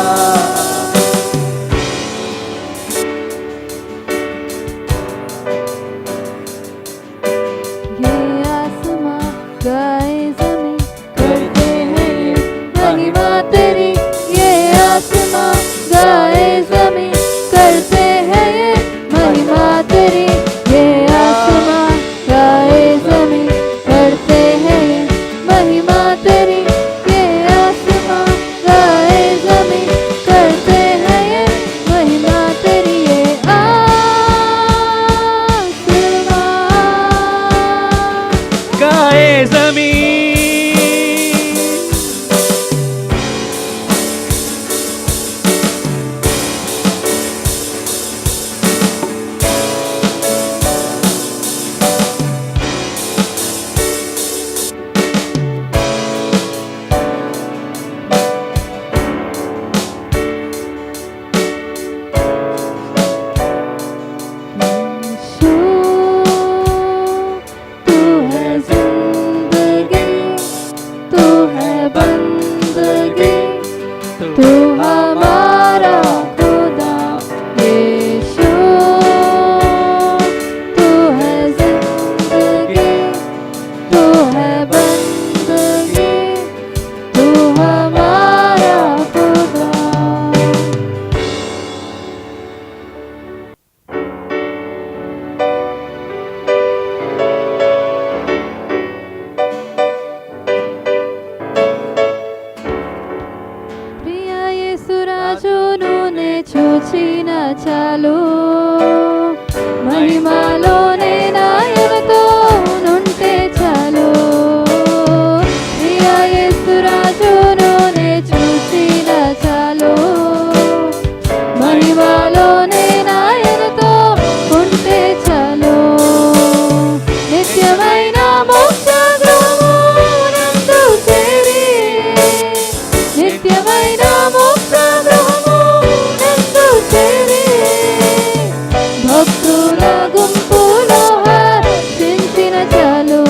ये आसमां गाए ज़मीं करते हैं ये महिमा तेरी। ये आसमां गाए ज़मीं करते हैं ये महिमा तेरी। ये आसमां गाए ज़मीं करते हैं ये महिमा तेरी। ये आसमां गाए ज़मीं करते हैं ये महिमा तेरी। ये आसमां गाए ज़मीं। यीशु, तू है जिंदगी, तू है बंदगी, तू हमारा खुदा। यीशु, तू है जिंदगी, तू है बंदगी, तू हमारा खुदा। ప్రియ యేసురాజును నే చూచిన చాలు, మహిమలోనే నాయనతో నుంటే చాలు. ప్రియ యేసురాజును నే చూచిన చాలు, మహిమలోనే నాయనతో ఉంటే చాలు. నిత్యమైన మోక్ష గృహమునందు చేరి, నిత్యమైన మోక్ష గృహమునందు చేరి, భక్తుల గుంపులో హర్షించిన చాలు,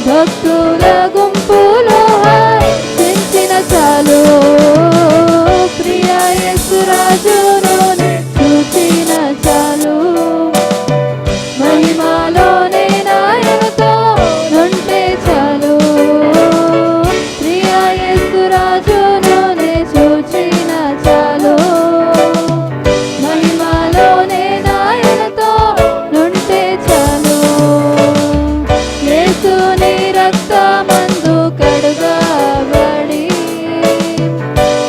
భక్తుల గుంపులో హర్షించిన చాలు. ప్రియ యేసురాజును నే చూచిన చాలు, మహిమలోనే నాయనతో నుంటే చాలు. ప్రియ యేసురాజును నే చూచిన చాలు, మహిమలోనే నాయనతో నుంటే చాలు. యేసుని రక్తమందు కడుగబడి,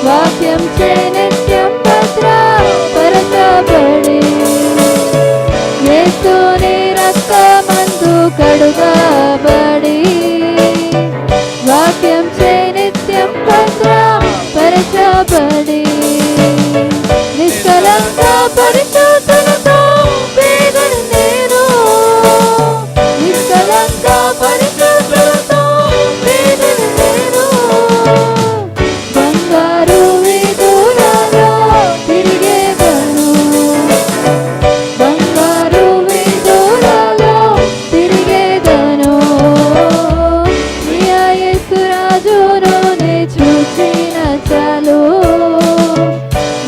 వాక్యం చే నిత్యం భద్రపరచబడి, యేసుని రక్తమందు కడుగబడి, వాక్యం చే నిత్యం భద్రపరచబడి, నిష్కలంక పరిశుద్ధులతో వేగను నేను, నిష్కలంక పరిశుద్ధులతో వేగను నేను. బంగారు వీధులలో తిరిగేదను, బంగారు వీధులలో తిరిగేదను. ప్రియ యేసురాజును నే చూచిన చాలు,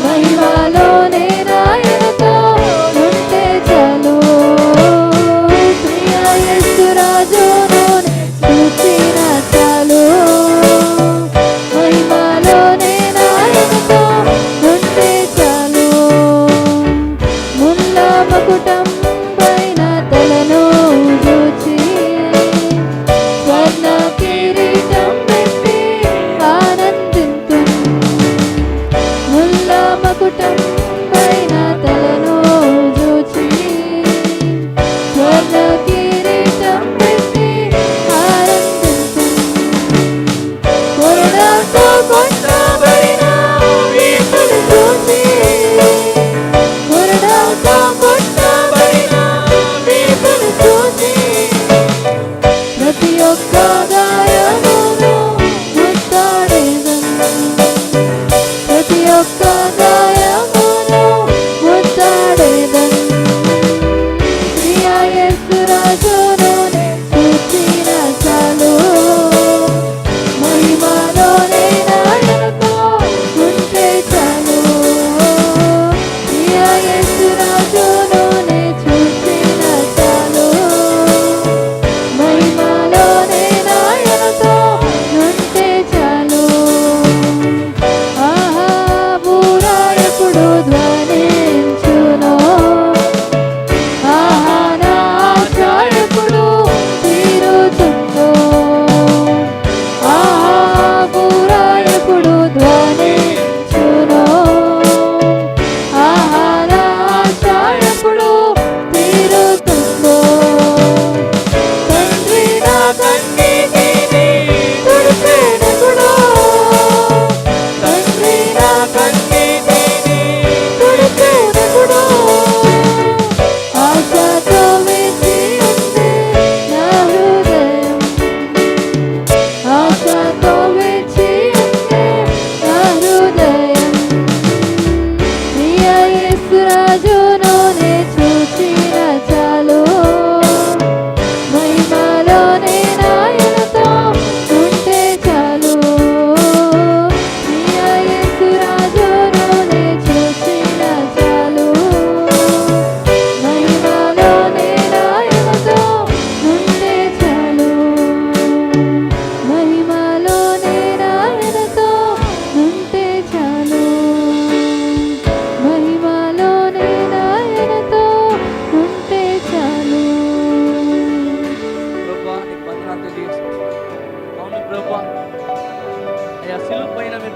మహిమలోనే నాయనతో నుంటే చాలు. ప్రియ యేసురాజును నే చూచిన చాలు, మహిమలోనే నాయనతో నుంటే చాలు. ముళ్ళ మకుటం పైన తలను దూచి, స్వర్ణ కిరీటం పెట్టి ఆనందింతున్. ముళ్ళ మకుటం పైన తలను దూచి, స్వర్ణ కిరీటం పెట్టి ఆనందింతున్. కొరడాతో కొట్టబడిన వీపును చూసి, కొరడాతో కొట్టబడిన వీపును చూసి, ప్రతి ఒక్క గాయము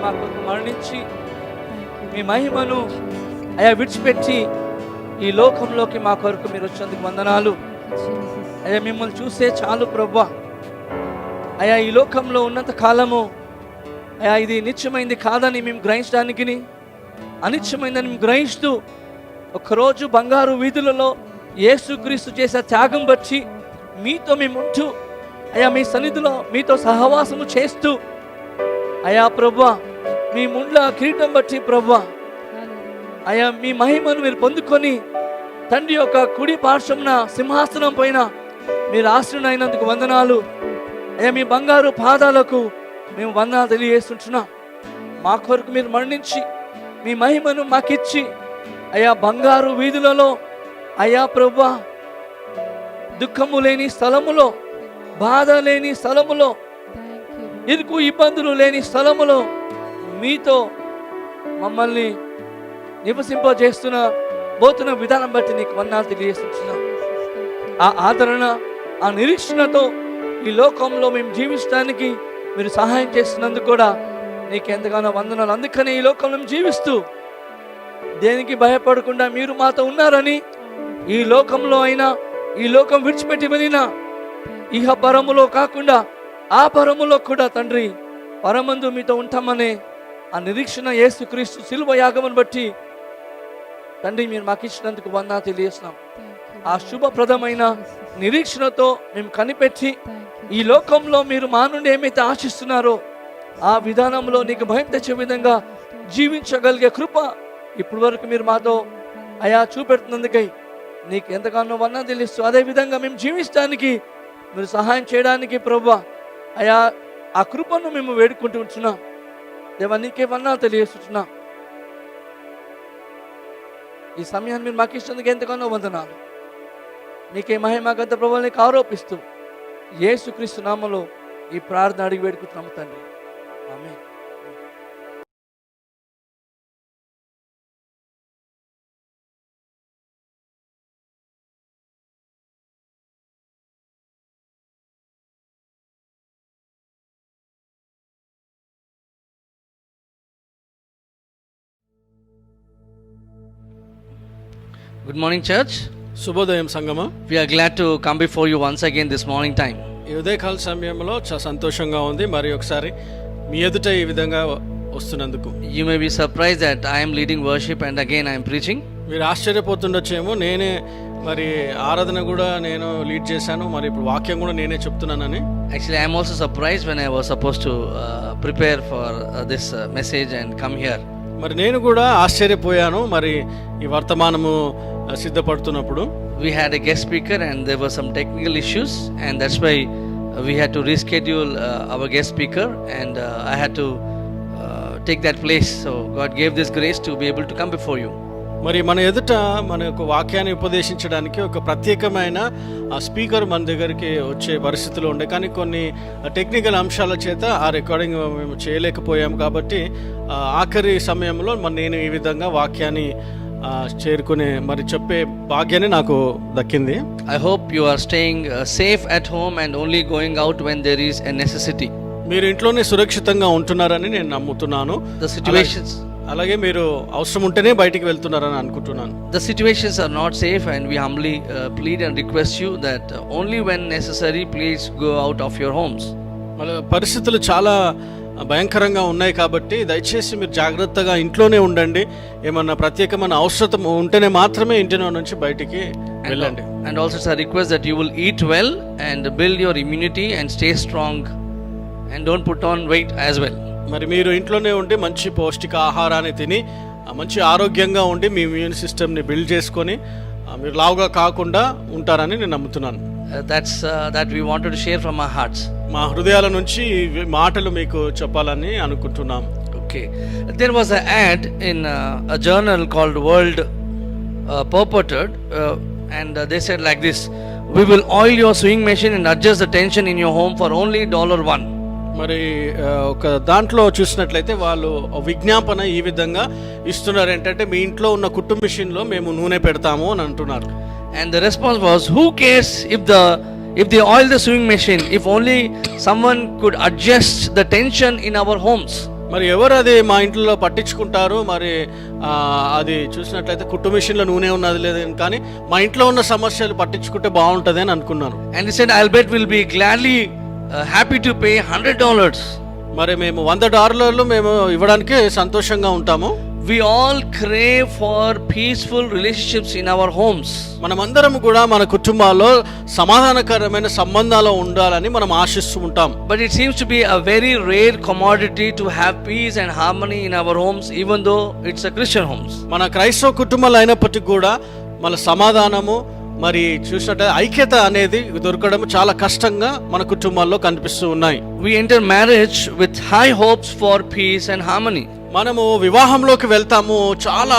మా కొరకు మరణించి మీ మహిమను అయా విడిచిపెట్టి ఈ లోకంలోకి మా కొరకు మీరు వచ్చినందుకు వందనాలు. అయ్యా మిమ్మల్ని చూస్తే చాలు ప్రభువా. అయ్యా ఈ లోకంలో ఉన్నంత కాలము అయ్యా ఇది నిత్యమైంది కాదని మేము గ్రహించడానికి, అనిత్యమైందని మేము గ్రహిస్తూ ఒకరోజు బంగారు వీధులలో యేసుక్రీస్తు చేసే త్యాగం బట్టి మీతో మేము ఉంటూ అయ్యా మీ సన్నిధిలో మీతో సహవాసము చేస్తూ అయ్యా ప్రభువా మీ ముండ్ల కిరీటం బట్టి ప్రభువా అయ్యా మీ మహిమను మీరు పొందుకొని తండ్రి యొక్క కుడి పార్శ్వమున సింహాసనం పైన మీరు ఆశ్రయులైనందుకు వందనాలు. అయ్యా మీ బంగారు పాదాలకు మేము వందనాలు తెలియజేస్తుంటున్నాం. మా కొరకు మీరు మరణించి మీ మహిమను మాకిచ్చి అయ్యా బంగారు వీధులలో అయ్యా ప్రభువా దుఃఖము లేని స్థలములో, బాధ లేని స్థలములో, ఇరుకు ఇబ్బందులు లేని స్థలములో మీతో మమ్మల్ని నివసింపజేస్తున్న పోతున్న విధానం బట్టి నీకు వందనాలు తెలియజేస్తున్నాం. ఆ ఆదరణ, ఆ నిరీక్షణతో ఈ లోకంలో మేము జీవించడానికి మీరు సహాయం చేస్తున్నందుకు కూడా నీకు ఎంతగానో వందనాలు. అందుకని ఈ లోకంలో జీవిస్తూ దేనికి భయపడకుండా మీరు మాతో ఉన్నారని, ఈ లోకంలో అయినా ఈ లోకం విడిచిపెట్టి వెళ్ళినా ఇహ పరములో కాకుండా ఆ పరములో కూడా తండ్రి పరమందు మీతో ఉంటామనే ఆ నిరీక్షణ యేసుక్రీస్తు శిలువ యాగమును బట్టి తండ్రి మీరు మాకు ఇచ్చినందుకు వందనాలు తెలియజేస్తున్నాం. ఆ శుభప్రదమైన నిరీక్షణతో మేము కనిపెట్టి ఈ లోకంలో మీరు మా నుండి ఏమైతే ఆశిస్తున్నారో ఆ విధానంలో నీకు భయం తెచ్చే విధంగా జీవించగలిగే కృప ఇప్పటి వరకు మీరు మాతో అయా చూపెడుతున్నందుకై నీకు ఎంతగానో వందనాలు తెలుస్తూ అదే విధంగా మేము జీవించడానికి మీరు సహాయం చేయడానికి ప్రభువా అయా ఆ కృపను మేము వేడుకుంటూ ఉంటున్నాం. దేవా నీకే వందనాలు తెలియజేస్తున్నాం. ఈ సమయాన్ని మీరు మాకు ఇచ్చినందుకు ఎంతగానో వందనాలు. నీకే మహిమ గత ప్రభువుని ఆరోపిస్తూ యేసుక్రీస్తు నామములో ఈ ప్రార్థన అడిగి వేడుకుంటున్నాము తండ్రి. ఆమేన్. Good morning, church. శుభోదయం సంగమ. We are glad to come before you once again this morning time. ఈ ఉదయకాల సమయంలో చాలా సంతోషంగా ఉంది మరి ఒకసారి మీ ఎదుట ఈ విధంగా వస్తున్నందుకు. You may be surprised that I am leading worship and again I am preaching. మీరు ఆశ్చర్యపోతుండొచ్చేమో, నేనే మరి ఆరాధన కూడా నేను లీడ్ చేశాను, మరి ఇప్పుడు వాక్యం కూడా నేనే చెప్తున్నానని. Actually, I am also surprised when I was supposed to prepare for this message and come here. మరి నేను కూడా ఆశ్చర్యపోయాను మరి ఈ వర్తమానము సిద్ధపడుతున్నప్పుడు. We had a guest speaker and there were some technical issues and that's why we had to reschedule our guest speaker and I had to take that place. So God gave this grace to be able to come before you. మరి మన ఎదుట మన యొక్క వాక్యాన్ని ఉపదేశించడానికి ఒక ప్రత్యేకమైన speaker మన దగ్గరికి వచ్చే పరిస్థితులు ఉండే, కానీ కొన్ని టెక్నికల్ అంశాల చేత ఆ రికార్డింగ్ మేము చేయలేకపోయాము. కాబట్టి ఆఖరి సమయంలో నేను ఈ విధంగా వాక్యాన్ని చేరుకునే మరి చెప్పే భాగ్యాన్ని నాకు దక్కింది. I hope you are staying safe at home and only going out when there is a necessity. మీరు ఇంట్లోనే సురక్షితంగా ఉంటున్నారని నేను నమ్ముతున్నాను. The situations అలాగే మీరు అవసరం ఉంటేనే బయటికి వెళ్తున్నారని అనుకుంటున్నాను. The situations are not safe and we humbly plead and request you that only when necessary please go out of your homes. పరిస్థితులు చాలా భయంకరంగా ఉన్నాయి కాబట్టి దయచేసి మీరు జాగ్రత్తగా ఇంట్లోనే ఉండండి. ఏమన్నా ప్రత్యేకమైన అవసరం ఉంటేనే మాత్రమే ఇంటిలో నుంచి బయటికి వెళ్ళండి. And also it's a request that you will eat well and build your immunity and stay strong and don't put on weight as well. మరి మీరు ఇంట్లోనే ఉండి మంచి పౌష్టిక ఆహారాన్ని తిని మంచి ఆరోగ్యంగా ఉండి మీ ఇమ్యూన్ సిస్టమ్ని బిల్డ్ చేసుకొని మీరు లావుగా కాకుండా ఉంటారని నేను నమ్ముతున్నాను. That we wanted to share from our hearts. మా హృదయాల నుంచి మాటలు మీకు చెప్పాలని అనుకుంటున్నాం. Okay. There was an ad in a journal called World Purported and they said like this: we will oil your sewing machine and adjust the tension in your home for only $1. మరి ఒక దాంట్లో చూసినట్లయితే వాళ్ళు విజ్ఞాపన ఈ విధంగా ఇస్తున్నారు, ఏంటంటే మీ ఇంట్లో ఉన్న కుట్టు మిషన్లో మేము నూనె పెడతాము అని అంటున్నారు. And the response was, who cares if they oil the sewing machine, if only someone could adjust the tension in our homes. మరి ఎవరు అది మా ఇంట్లో పట్టించుకుంటారు? మరి అది చూసినట్లయితే కుట్టు మిషన్లో నూనె ఉన్నది లేదు కానీ మా ఇంట్లో ఉన్న సమస్యలు పట్టించుకుంటే బాగుంటుంది అని అనుకున్నాను. And he said, Albert will be gladly happy to pay $100. మరి మేము $100 మేము ఇవ్వడానికి సంతోషంగా ఉంటాము. We all crave for peaceful relationships in our homes. మనమందరం కూడా మన కుటుంబాల్లో సమాధానకరమైన సంబంధాలు ఉండాలని మనం ఆశిస్తూ ఉంటాం. But it seems to be a very rare commodity to have peace and harmony in our homes, even though it's a Christian homes. మన క్రైస్తవ కుటుంబాలు అయినప్పటికీ కూడా మన సమాధానము మరి చూసినట్టు ఐక్యత అనేది దొరకడం చాలా కష్టంగా మన కుటుంబాల్లో కనిపిస్తూ ఉన్నాయి. We enter marriage with high hopes for peace and harmony. మనము వివాహంలోకి వెళ్తాము, చాలా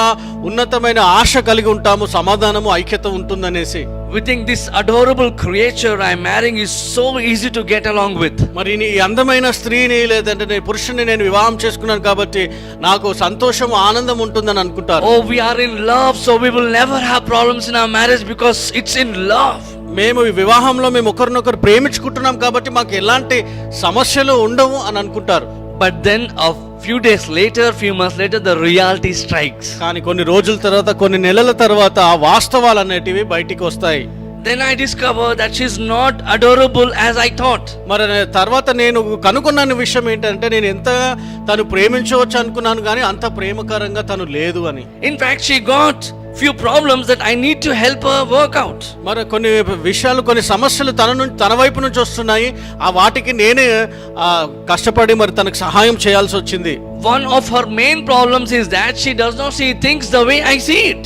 ఉన్నతమైన ఆశ కలిగి ఉంటాము, సమాధానము ఐక్యత ఉంటుందనేసి. We think this adorable creature I'm marrying is so easy to get along with. మరి ఈ అందమైన స్త్రీని లేదంటే పురుషుని నేను వివాహం చేసుకున్నాను కాబట్టి నాకు సంతోషం ఆనందం ఉంటుందని అనుకుంటారు. Oh, we are in love, so we will never have problems in our marriage because it's in love. మేము ఈ వివాహంలో మేము ఒకరినొకరు ప్రేమించుకుంటున్నాం కాబట్టి మాకు ఎలాంటి సమస్యలు ఉండవు అని అనుకుంటారు. But then a few days later, few months later, the reality strikes. కానీ కొన్ని రోజుల తర్వాత, కొన్ని నెలల తర్వాత ఆ వాస్తవాలు అనేటివి బయటికి వస్తాయి. Then I discover that she's not adorable as I thought. మరి తర్వాత నేను కనుగొన్న విషయం ఏంటంటే నేను ఎంత తను ప్రేమించవచ్చు అనుకున్నాను కానీ అంత ప్రేమకరంగా తను లేదు అని. In fact, she got few problems that I need to help her work out. మరి కొన్ని విషయాలు, కొన్ని సమస్యలు తన వైపు నుంచి వస్తున్నాయి. ఆ వాటికి నేనే కష్టపడి మరి తనకు సహాయం చేయాల్సి వచ్చింది. One of her main problems is that she does not see things the way I see it.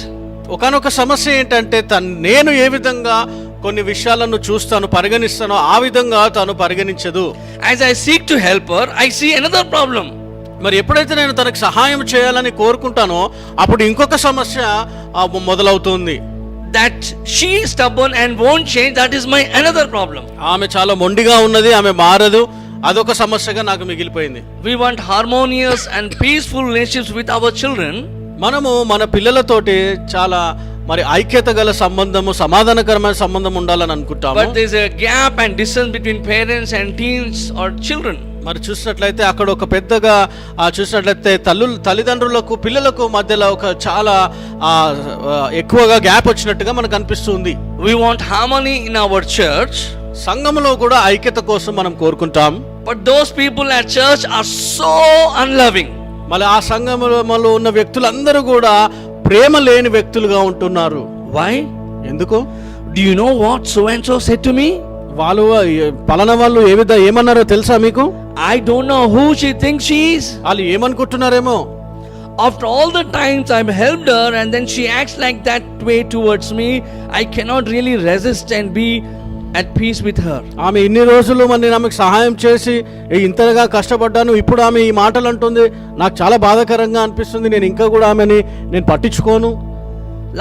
ఒకానొక సమస్య ఏంటంటే నేను ఏ విధంగా కొన్ని విషయాలను చూస్తాను, పరిగణిస్తానో ఆ విధంగా తను పరిగణించదు. As I seek to help her, I see another problem. మరి ఎప్పుడైతే నేను తనకు సహాయం చేయాలని కోరుకుంటానో అప్పుడు ఇంకొక సమస్య మొదలవుతుంది. That she is stubborn and won't change, that is my another problem. ఆమె చాలా మొండిగా ఉన్నది, ఆమె మారదు, అదొక సమస్యగా నాకు మిగిలిపోయింది. We want harmonious and peaceful relationships with our children. మనము మన పిల్లలతోటి చాలా మరి ఐక్యత గల సంబంధము, సమాధానకరమైన సంబంధం ఉండాలని అనుకుంటాము. But there is a gap and distance between parents and teens or children. మరి చూసినట్లయితే అక్కడ ఒక పెద్దగా చూసినట్లయితే తల్లిదండ్రులకు పిల్లలకు మధ్యలో ఒక చాలా ఎక్కువగా గ్యాప్ వచ్చినట్టుగా మనకు అనిపిస్తుంది. We want harmony in our church. సంఘములో కూడా ఐక్యత కోసం మనం కోరుకుంటాం. But those people at church are so unloving. మళ్ళీ ఆ సంఘములో ఉన్న వ్యక్తులందరూ కూడా ప్రేమ లేని వ్యక్తులుగా ఉంటున్నారు. Why? ఎందుకు? Do you know what so and so said to me? వాళ్ళు పలానా వాళ్ళు ఏమన్నారో తెలుసా మీకు? I don't know who she thinks she is. వాళ్ళు ఏమనుకుంటున్నారేమో. After all the times I've helped her and then she acts like that way towards me, I cannot really resist and be at peace with her. ఆమె ఇన్ని రోజులు నేను ఆమెకు సహాయం చేసి ఇంతగా కష్టపడ్డాను, ఇప్పుడు ఆమె ఈ మాటలు అంటుంది, నాకు చాలా బాధాకరంగా అనిపిస్తుంది. నేను ఇంకా కూడా ఆమెని నేను పట్టించుకోను.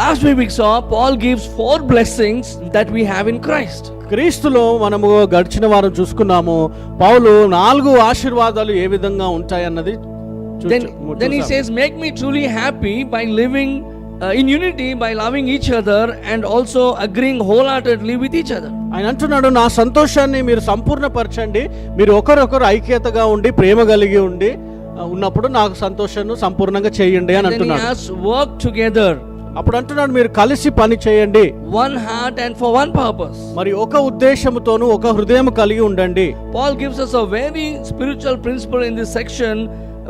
Last week we saw Paul gives 4 blessings that we have in Christ. క్రీస్తులో మనము గడిచిన వారం చూసుకున్నాము, పౌలు 4 ఆశీర్వాదాలు ఏ విధంగా ఉంటాయన్నది. Then he says, make me truly happy by living in unity, by loving each other and also agreeing wholeheartedly with each other. ఆయన అంటున్నాడు, నా సంతోషాన్ని మీరు సంపూర్ణపరచండి, మీరు ఒకరొకరు ఐక్యతగా ఉండి ప్రేమ కలిగి ఉండి ఉన్నప్పుడు నాకు సంతోషాన్ని సంపూర్ణంగా చేయండి అని అంటున్నాడు. Then he has work together. అప్పుడు అంటున్నాడు, మీరు కలిసి పని చేయండి, one heart and for one purpose. మరి ఒక ఉద్దేశముతోను ఒక హృదయం కలిగి ఉండండి. Paul gives us a very spiritual principle in this section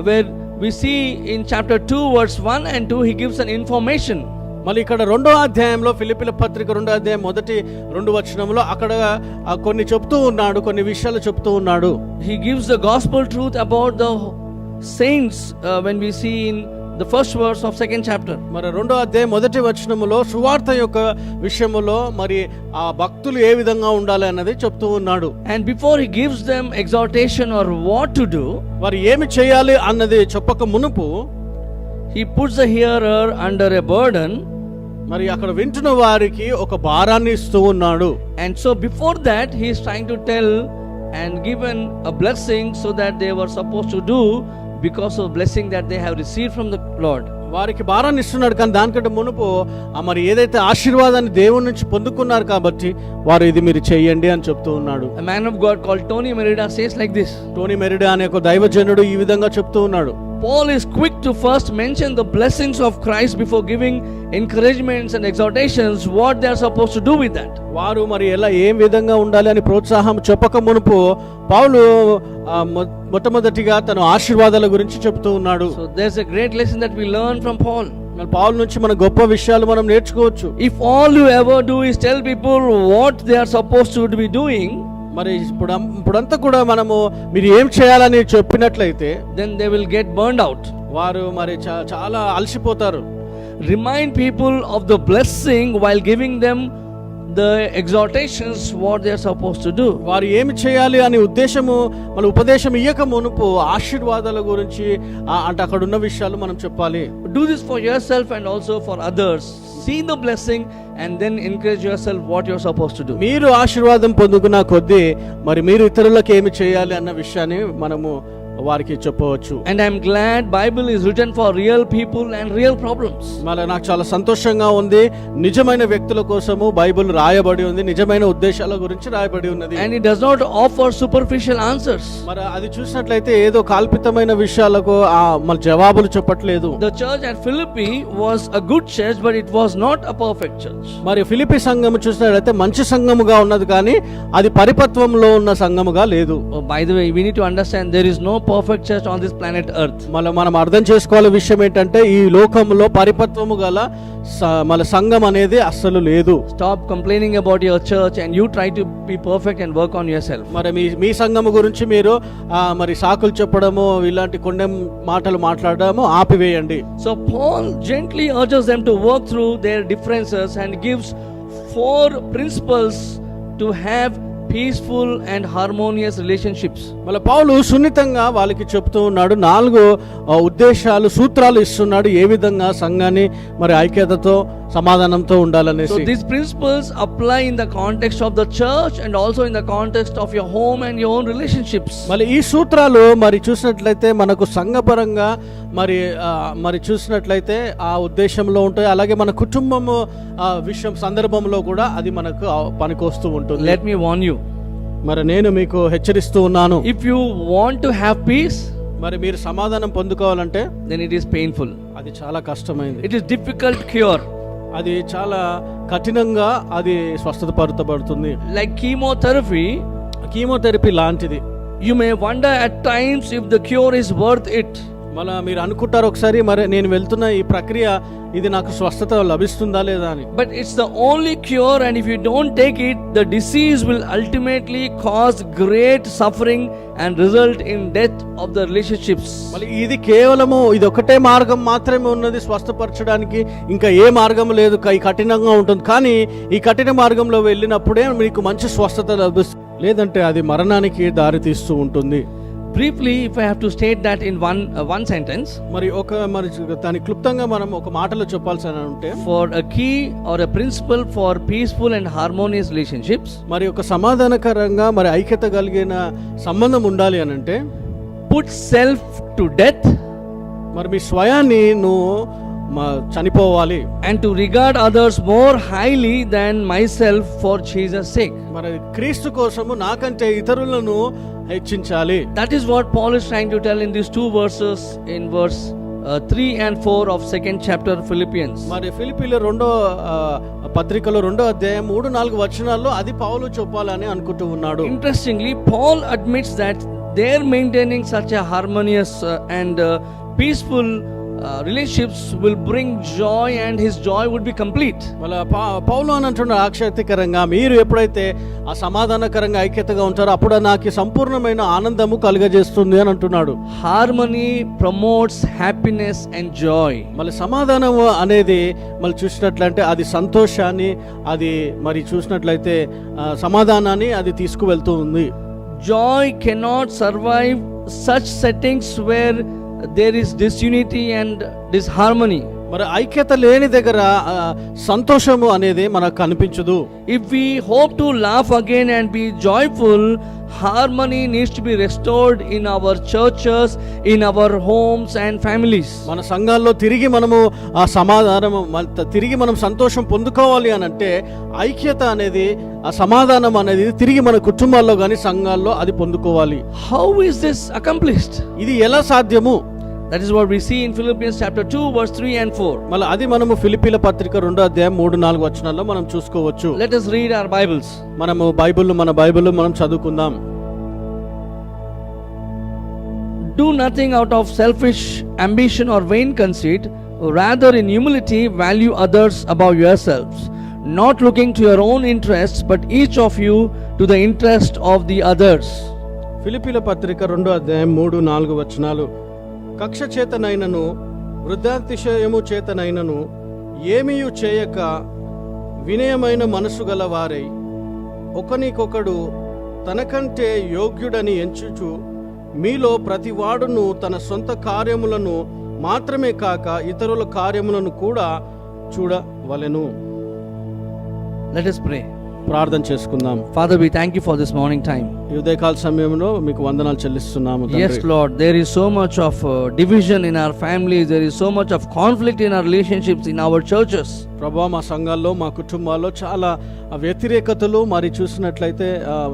where we see in chapter 2 verse 1 and 2 he gives an information. మళ్ళీ ఇక్కడ 2వ అధ్యాయంలో ఫిలిప్పీల పత్రిక 2వ అధ్యాయం మొదటి 2 వచనంలో అక్కడ కొన్ని చెప్తూ ఉన్నాడు, కొన్ని విషయాలు చెప్తూ ఉన్నాడు. He gives the gospel truth about the saints when we see in the first verse of 2nd chapter. మరి 2వ అధ్యాయం మొదటి వచనములో సువార్త యొక్క విషయములో మరి ఆ భక్తులు ఏ విధంగా ఉండాలి అన్నది చెప్తూ ఉన్నాడు. And before he gives them exhortation or what to do, మరి ఏమి చేయాలి అన్నది చెప్పక మునుపు he puts the hearer under a burden. మరి అక్కడ వింటున్న వారికి ఒక భారాన్ని ఇస్తూ ఉన్నాడు. And so before that he is trying to tell and given a blessing so that they were supposed to do because of blessing that they have received from the Lord. వారికి భారాన్ని ఇస్తున్నాడు, కానీ దానికంటే మునుపు మరి ఏదైతే ఆశీర్వాదాన్ని దేవుని నుంచి పొందుకున్నారు కాబట్టి వారు ఇది మీరు చెయ్యండి అని చెప్తూ ఉన్నాడు. A man of God called Tony Merida says like this. Tony Merida అనే ఒక దైవజనుడు ఈ విధంగా చెప్తూ ఉన్నాడు. Paul is quick to first mention the blessings of Christ before giving encouragements and exhortations what they are supposed to do with that. వారు మరి ఎలా ఏం విధంగా ఉండాలి అని ప్రోత్సాహం చెప్పక మునుపు పౌలు మొట్టమొదటిగా తన ఆశీర్వాదాల గురించి చెప్తూ ఉన్నాడు. So there's a great lesson that we learn from Paul. పౌలు నుంచి మన గొప్ప విషయాలు మనం నేర్చుకోవచ్చు. If all you ever do is tell people what they are supposed to be doing, మరి ఇప్పుడంతా కూడా మనము మీరు ఏం చేయాలని చెప్పినట్లయితే then they will get burned out. వారు మరి చాలా అలసిపోతారు. Remind people of the blessing while giving them the exhortations what they are supposed to do. వారు ఏమి చేయాలి అనే ఉద్దేశము మన ఉపదేశం ఇయ్యక మునుపు ఆశీర్వాదాల గురించి అంటే అక్కడ ఉన్న విషయాలు మనం చెప్పాలి. Do this for yourself and also for others. See the blessing and then encourage yourself what you're supposed to do. మీరు ఆశీర్వాదం పొందుకున్న కొద్దీ మరి మీరు ఇతరులకు ఏమి చేయాలి అన్న విషయాన్ని మనము వారికి చెప్పవచ్చు. And I'm glad Bible is written for real people and real problems. మరి నాకు చాలా సంతోషంగా ఉంది, నిజమైన వ్యక్తుల కోసము బైబిల్ రాయబడి ఉంది, నిజమైన ఉద్దేశాల గురించి రాయబడి ఉన్నది. And it does not offer superficial answers. మరి అది చూసినట్లయితే ఏదో కల్పితమైన విషయాలకు మన జవాబులు చెప్పట్లేదు. The church at Philippi was a good church, but it was not a perfect church. మరి ఫిలిప్పీ సంఘము చూసినట్లయితే మంచి సంఘముగా ఉన్నది, కానీ అది పరిపక్వంలో ఉన్న సంఘముగా లేదు. Oh, by the way, we need to understand there is no perfect church on this planet earth. మనం అర్థం చేసుకోవాల విషయం ఏంటంటే ఈ లోకంలో పరిపక్వము గల మన సంఘం అనేది అస్సలు లేదు. Stop complaining about your church and you try to be perfect and work on yourself. మరి మీ సంఘము గురించి మీరు మరి సాకులు చెప్పడము ఇలాంటి కొన్ని మాటలు మాట్లాడడము ఆపివేయండి. So Paul gently urges them to work through their differences and gives 4 principles to have peaceful and harmonious relationships. మళ్ళీ పౌలు సున్నితంగా వాళ్ళకి చెప్తూ ఉన్నాడు, 4 ఉద్దేశాలు సూత్రాలు ఇస్తున్నాడు ఏ విధంగా సంఘాన్ని మరి ఐక్యతతో సమాధానంతో ఉండాలనేసి. So these principles apply in the context of the church and also in the context of your home and your own relationships. మళ్ళీ ఈ సూత్రాలు మరి చూసినట్లయితే మనకు సంఘపరంగా మరి చూసినట్లయితే ఆ ఉద్దేశంలో ఉంటాయి, అలాగే మన కుటుంబము విషయం సందర్భంలో కూడా అది మనకు పనికొస్తూ ఉంటుంది. Let me warn you. మరి నేను మీకు హెచ్చరిస్తూ ఉన్నాను, If you want to have peace, మరి మీరు సమాధానం పొందుకోవాలంటే then it is painful. అది చాలా కష్టమైంది, It is difficult cure. అది చాలా కఠినంగా అది స్వస్థత పరచబడుతుంది. Like chemotherapy, కీమోథెరపీ లాంటిది. you may wonder at times if the cure is worth it. మళ్ళీ మీరు అనుకుంటారు ఒకసారి, మరి నేను వెళ్తున్న ఈ ప్రక్రియ ఇది నాకు స్వస్థత లభిస్తుందా లేదా అని. But it's the only cure, and if you don't take it, the disease will ultimately cause great suffering and result in death of the relationships. మళ్ళీ ఇది కేవలము ఇది ఒకటే మార్గం మాత్రమే ఉన్నది స్వస్థపరచడానికి, ఇంకా ఏ మార్గం లేదు. ఈ కఠినంగా ఉంటుంది, కానీ ఈ కఠిన మార్గంలో వెళ్ళినప్పుడే మీకు మంచి స్వస్థత లభిస్తుంది, లేదంటే అది మరణానికి దారి తీస్తూ ఉంటుంది. Briefly, if I have to state that in one sentence, మరి దాని క్లుప్తంగా మనం ఒక మాటలో చెప్పాల్సి ఉంటే, for a key or a principle for peaceful and harmonious relationships, మరి ఒక సమాధానకరంగా మరి ఐక్యత కలిగిన సంబంధం ఉండాలి అని అంటే, put self to death మరి మీ స్వయాన్ని నువ్వు చనిపోవాలి, and to regard others more highly than myself for Jesus' sake. మరి క్రీస్తు కోసము నాకంటే ఇతరులను హెచ్చించాలి. That is what Paul is trying to tell in these 2 verses, in verse 3 and 4 of 2nd chapter Philippians. మరి ఫిలిప్పీల 2వ పత్రికలో 2వ అధ్యాయం 3-4 వచనాల్లో అది పౌలు చెప్పాలని అనుకుంటూ ఉన్నాడు. Interestingly, Paul admits that their maintaining such a harmonious and peaceful relationships will bring joy, and his joy would be complete. మళ్ళీ పౌలు అని అంటున్నాడు ఆక్షేతికరంగా, మీరు ఎప్పుడైతే ఆ సమాధానకరంగా ఐక్యతగా ఉంటారో అప్పుడు నాకు సంపూర్ణమైన ఆనందము కలుగజేస్తుంది అని అంటున్నాడు. Harmony promotes happiness and joy. మళ్ళీ సమాధానము అనేది మళ్ళీ చూసినట్లయితే అది సంతోషాన్ని, అది మరి చూసినట్లయితే సమాధానాన్ని అది తీసుకువెళ్తూ ఉంది. Joy cannot survive such settings where there is disunity and disharmony. మరి ఐక్యత లేని దగ్గర సంతోషము అనేది మనకు కనిపించదు. If we hope to laugh again and be joyful, harmony needs to be restored in our churches, in our homes and families. మన సంఘాల్లో తిరిగి మనము ఆ సమాధానం తిరిగి మనం సంతోషం పొందుకోవాలి అని అంటే ఐక్యత అనేది, ఆ సమాధానం అనేది తిరిగి మన కుటుంబాల్లో కానీ సంఘాల్లో అది పొందుకోవాలి. How is this accomplished? ఇది ఎలా సాధ్యము? That is what we see in Philippians chapter 2 verse 3 and 4. మళ్ళీ అది మనము ఫిలిప్పీల పత్రిక 2వ అధ్యాయం 3-4 వచనాల్లో మనం చూసుకోవచ్చు. Let us read our Bibles. మనము మన బైబిల్ మనం చదువుకుందాం. Do nothing out of selfish ambition or vain conceit, rather in humility value others above yourselves, not looking to your own interests, but each of you to the interest of the others. ఫిలిప్పీల పత్రిక 2వ అధ్యాయం 3-4 వచనాలు. కక్ష చేతనైనను వృద్ధాతిశయము చేతనైనను ఏమీయు చేయక వినయమైన మనసు గల వారై ఒకనికొకడు తనకంటే యోగ్యుడని ఎంచుచు మీలో ప్రతివాడును తన సొంత కార్యములను మాత్రమే కాక ఇతరుల కార్యములను కూడా చూడవలెను. Let us pray. ప్రార్థన చేసుకుందాం. Father, we thank you for this morning time. ఈ ఉదయకాల సమయంలో మీకు వందనాలు చెల్లిస్తున్నాము తండ్రి. Yes Lord, there is so much of division in our families, there is so much of conflict in our relationships in our churches. ప్రభువా, మా సంఘాల్లో మా కుటుంబాల్లో చాలా వ్యతిరేకతలు మరి చూసినట్లయితే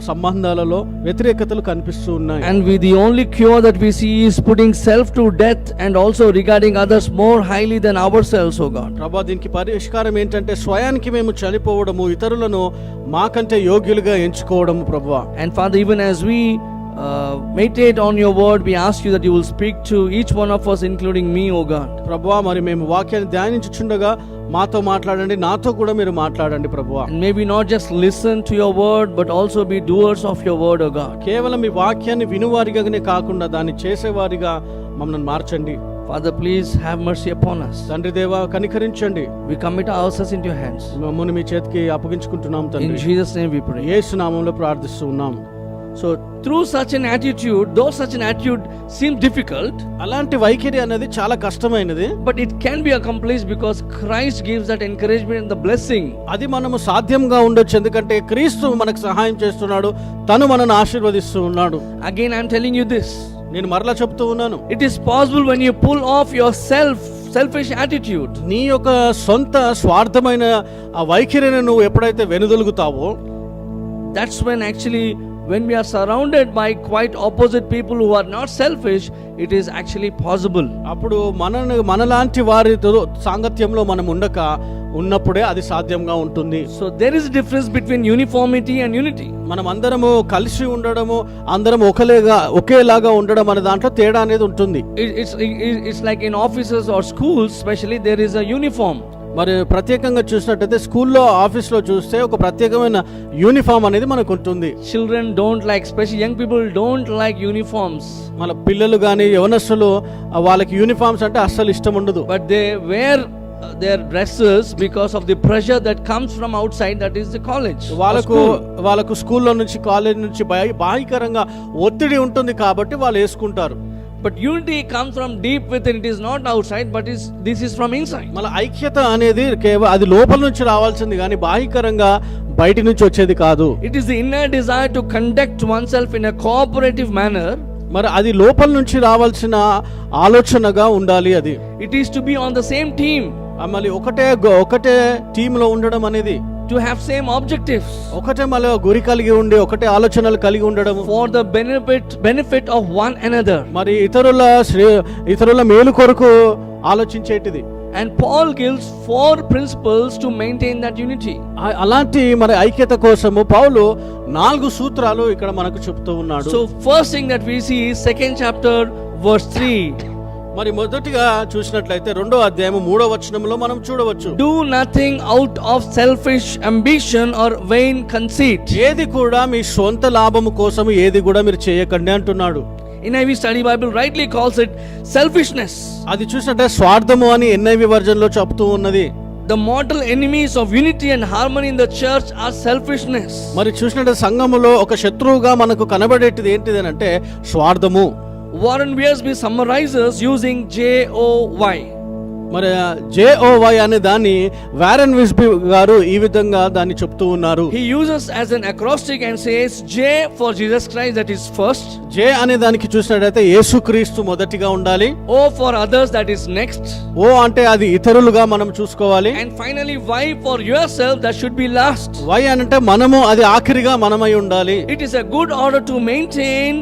సంబంధాలలో వ్యతిరేకతలు కనిపిస్తూ ఉన్నాయి. And the only cure that we see is putting self to death and also regarding others more highly than ourselves, oh God. ప్రభువా, దీనికి పరిష్కారం ఏంటంటే స్వయానికి మేము చనిపోవడము, ఇతరులను మాకంటే యోగ్యులుగా ఎంచుకోవడము ప్రభువా. And Father, even as we meditate on your word, we ask you that you will speak to each one of us, including me, oh God. ప్రభువా, మరి మేము వాక్యాన్ని ధ్యానించుచుండగా మాతో మాట్లాడండి, నాతో కూడా మీరు మాట్లాడండి ప్రభువా. And may we not just listen to your word, but also be doers of your word, oh God. కేవలం మీ వాక్యాన్ని వినువారిగానే కాకుండా దాన్ని చేసేవారిగా మమ్మల్ని మార్చండి. Father, please have mercy upon us. తండ్రి దేవా, కనికరించండి. We commit ourselves into your hands. మమ్మల్ని మీ చేతికి అప్పగించుకుంటున్నాం In తండ్రి. Jesus' name we pray. యేసు నామములో ప్రార్థిస్తూ ఉన్నాం. So through such an attitude, though such an attitude seems difficult, అలాంటి వైఖరి అనేది చాలా కష్టమైనది. but it can be accomplished because Christ gives that encouragement and the blessing. అది మనము సాధ్యంగా ఉండొచ్చు, ఎందుకంటే క్రీస్తు మనకు సహాయం చేస్తున్నాడు, తను మనను ఆశీర్వదిస్తూ ఉన్నాడు. Again, I'm telling you this. నేను మరలా చెప్తూ ఉన్నాను, It is possible when you pull off your selfish attitude. నీ యొక్క సొంత స్వార్థమైన ఆ వైఖరిని నువ్వు ఎప్పుడైతే వెనుదొలుగుతావో, That's when actually when we are surrounded by quite opposite people who are not selfish, it is actually possible. అప్పుడు మనలాంటి వారితో సాంగత్యంలో మనం ఉన్నప్పుడే అది సాధ్యంగా ఉంటుంది. So there is a difference between uniformity and unity. మనం అందరము కలిసి ఉండడము, అందరం ఒకేలాగా ఉండడం అనే దాంట్లో తేడా అనేది ఉంటుంది. It's like in offices or schools especially, there is a uniform. మరి ప్రత్యేకంగా చూసినట్టయితే స్కూల్లో, ఆఫీస్లో చూస్తే ఒక ప్రత్యేకమైన యూనిఫామ్ అనేది మనకు ఉంటుంది. Children don't like, especially young people don't like uniforms. మన పిల్లలు కానీ యవనస్తులు వాళ్ళకి యూనిఫామ్స్ అంటే అస్సలు ఇష్టం ఉండదు. But they wear their dresses because of the pressure that comes from outside, that is the college. వాళ్ళకు స్కూల్లో నుంచి, కాలేజ్ నుంచి బాహ్యకరంగా ఒత్తిడి ఉంటుంది కాబట్టి వాళ్ళు వేసుకుంటారు. But unity comes from deep within. It is not outside, but this is from inside. మళ్ళీ ఐక్యత అనేది కేవలం అది లోపల నుంచి రావాల్సింది కానీ బాహ్యకరంగా బయట నుంచి వచ్చేది కాదు. It is the inner desire to conduct oneself in a cooperative manner. మరి అది లోపల నుంచి రావాల్సిన ఆలోచనగా ఉండాలి. అది It is to be on the same team. మళ్ళీ ఒకటే టీంలో ఉండడం అనేది, to have same objectives, ఒకటే మళ్ళీ గురి కలిగి ఉండి ఒకటే ఆలోచనలు కలిగి ఉండడం, for the benefit of one another. మరి ఇతరుల మేలు కొరకు ఆలోచించేటిది. And Paul gives 4 principles to maintain that unity. అలాంటి మరి ఐక్యత కోసము పౌలు 4 సూత్రాలు ఇక్కడ మనకు చెప్తూ ఉన్నాడు. So first thing that we see is 2nd chapter verse 3. మరి మొదటిగా చూసినట్లయితే 2వ అధ్యాయం 3వ వచనంలో మనం చూడవచ్చు, Do nothing out of selfish ambition or vain conceit. ఏది కూడా మీ సొంత లాభము కోసం ఏది కూడా మీరు చేయకండి అంటున్నాడు. NIV Study Bible rightly calls it selfishness. అది చూసినట్టే స్వార్థము అని NIV వర్జన్ లో చెప్తూ ఉన్నది. The mortal enemies of unity and harmony in the church are selfishness. మరి చూసినట్టే సంఘములో ఒక శత్రువుగా మనకు కనబడేటిది ఏంటిది అంటే స్వార్థము. Warren Wiersbe summarizes using JOY. మరి JOY అనే దాన్ని వారెన్ విస్బీ గారు ఈ విధంగా దాన్ని చెప్తూ ఉన్నారు. He uses as an acrostic and says J for Jesus Christ, that is first. J అనే దానికి చూసినట్లయితే యేసుక్రీస్తు మొదటిగా ఉండాలి. O for others, that is next. O అంటే అది ఇతరులుగా మనం చూసుకోవాలి. And finally Y for yourself, that should be last. Y అంటే మనము, అది ఆఖరిగా మనమై ఉండాలి. It is a good order to maintain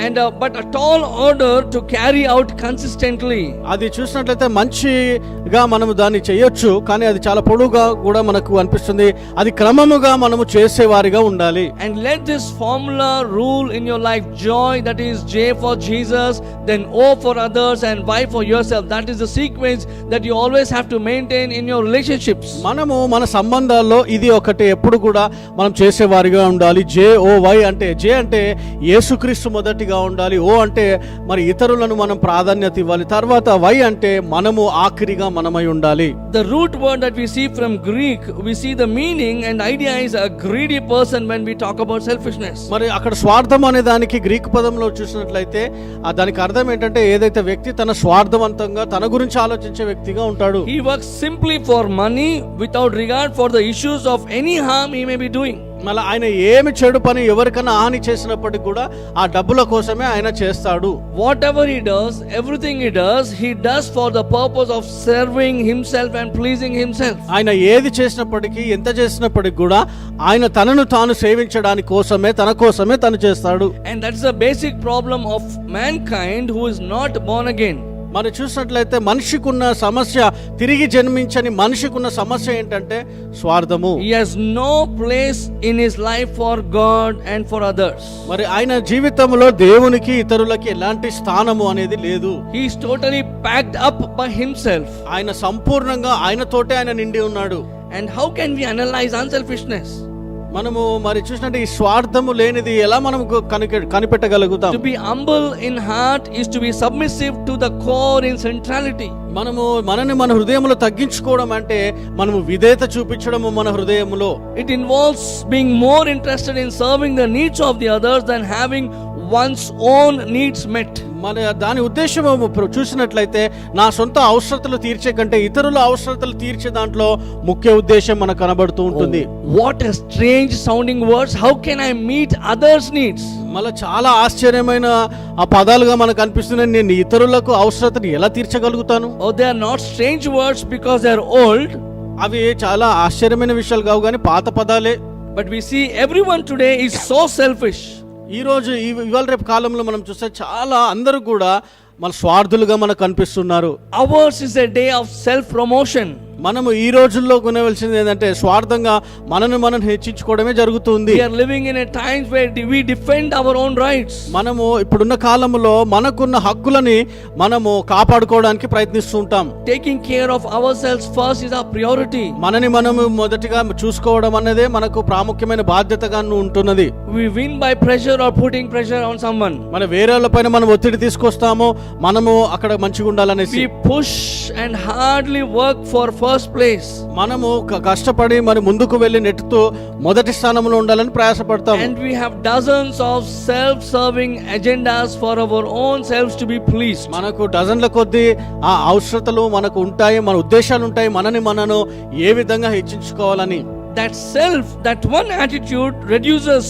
and but a tall order to carry out consistently. అది చూసినట్లయితే మంచిగా మనము దాన్ని చేయొచ్చు, కానీ అది చాలా పొడుగా కూడా మనకు అనిపిస్తుంది. అది క్రమముగా మనము చేసేవారిగా ఉండాలి. And let this formula rule in your life. Joy, that is J for Jesus, then O for others and Y for yourself. That is the sequence that you always have to maintain in your relationships. మనము మన సంబంధాల్లో ఇది ఒకటి ఎప్పుడు కూడా మనం చేసేవారిగా ఉండాలి. JOY అంటే, J అంటే యేసుక్రీస్తు మొదటిగా ఉండాలి. O అంటే మరి ఇతరులను మనం ప్రాధాన్యత ఇవ్వాలి. తర్వాత Y అంటే మనము ఆఖరిగా మనమై ఉండాలి. The root word that we see from Greek, we see the meaning and idea is a greedy person when we talk about selfishness. మరి అక్కడ స్వార్థం అనే దానికి గ్రీక్ పదంలో చూసినట్లయితే దానికి అర్థం ఏంటంటే ఏదైతే వ్యక్తి తన స్వార్థవంతంగా తన గురించి ఆలోచించే వ్యక్తిగా ఉంటాడు. He works simply for money without regard for the issues of any harm he may be doing. మళ్ళీ ఆయన ఏమి చెడు పని ఎవరికైనా హాని చేసినప్పటికీ కూడా ఆ డబ్బుల కోసమే ఆయన చేస్తాడు. Whatever he does, everything he does for the purpose of serving himself and pleasing himself. ఆయన ఏది చేసినప్పటికీ, ఎంత చేసినప్పటికీ కూడా ఆయన తనను తాను సేవించడానికి కోసమే, తన కోసమే తను చేస్తాడు. And that's the basic problem of mankind who is not born again. మరి చూసినట్లయితే మనిషికున్న సమస్య, తిరిగి జన్మించని మనిషికున్న సమస్య ఏంటంటే స్వార్థము. He has no place in his life for God and for others. మరి ఆయన జీవితంలో దేవునికి ఇతరులకి ఎలాంటి స్థానము అనేది లేదు. He is totally packed up by himself. ఆయన సంపూర్ణంగా ఆయనతోటే ఆయన నిండి ఉన్నాడు. And how can we analyze unselfishness? మనము మరి చూసినట్టు ఈ స్వార్థము లేనిది ఎలా మనం కనిపెట్టగలుగుతాం? To be humble in heart is to be submissive to the core in centrality. మనము మనని మన హృదయములో తగ్గించుకోవడం అంటే మనము విధేయత చూపించడము మన హృదయములో. It involves being more interested in serving the needs of the others than having one's own needs met. మన దాని ఉద్దేశం చూసినట్లయితే నా సొంత అవసరతలు తీర్చే కంటే ఇతరుల అవసరతలు తీర్చే దాంట్లో ముఖ్య ఉద్దేశం మనకు కనబడుతూ ఉంటుంది. What a strange sounding words. How can I meet others' needs? మళ్ళీ చాలా ఆశ్చర్యమైన ఆ పదాలుగా మనకు అనిపిస్తున్నాయి. నేను ఇతరులకు అవసరతను ఎలా తీర్చగలుగుతాను? Oh, they are not strange words because they are old. అవి చాలా ఆశ్చర్యమైన విషయాలు కావు, కానీ పాత పదాలే. But we see everyone today is so selfish. ఈ రోజు ఇవాళ రేపు కాలంలో మనం చూస్తే చాలా అందరూ కూడా మన స్వార్థులుగా మనకు కనిపిస్తున్నారు. Ours is a day of self promotion. మనము ఈ రోజుల్లో కొనవలసింది ఏంటంటే స్వార్థంగా మనను మనం హెచ్చించుకోవడమే జరుగుతుంది. We are living in a times where we defend our own rights. మనము ఇప్పుడున్న కాలంలో మనకున్న హక్కులని మనము కాపాడుకోవడానికి ప్రయత్నిస్తూ ఉంటాం. Taking care of ourselves first is our priority. మనని మనము మొదటిగా చూసుకోవడం అనేది మనకు ప్రాముఖ్యమైన బాధ్యతగా ఉంటున్నది. We win by pressure or putting pressure on someone. మన వేరేళ్ళ పైన మనం ఒత్తిడి తీసుకొస్తాము, మనము అక్కడ మంచిగా ఉండాలనేసి. We push and hardly work for first place. మనము కష్టపడి మరి ముందుకు వెళ్ళి నెట్టుతూ మొదటి స్థానంలో ఉండాలని ప్రయాసపడతాం. And we have dozens of self-serving agendas for our own selves to be pleased. మనకు డజన్ల కొద్దీ ఆ అవసరతలు మనకు ఉంటాయి, మన ఉద్దేశాలు ఉంటాయి, మనను ఏ విధంగా హెచ్చించుకోవాలని. That self, that one attitude reduces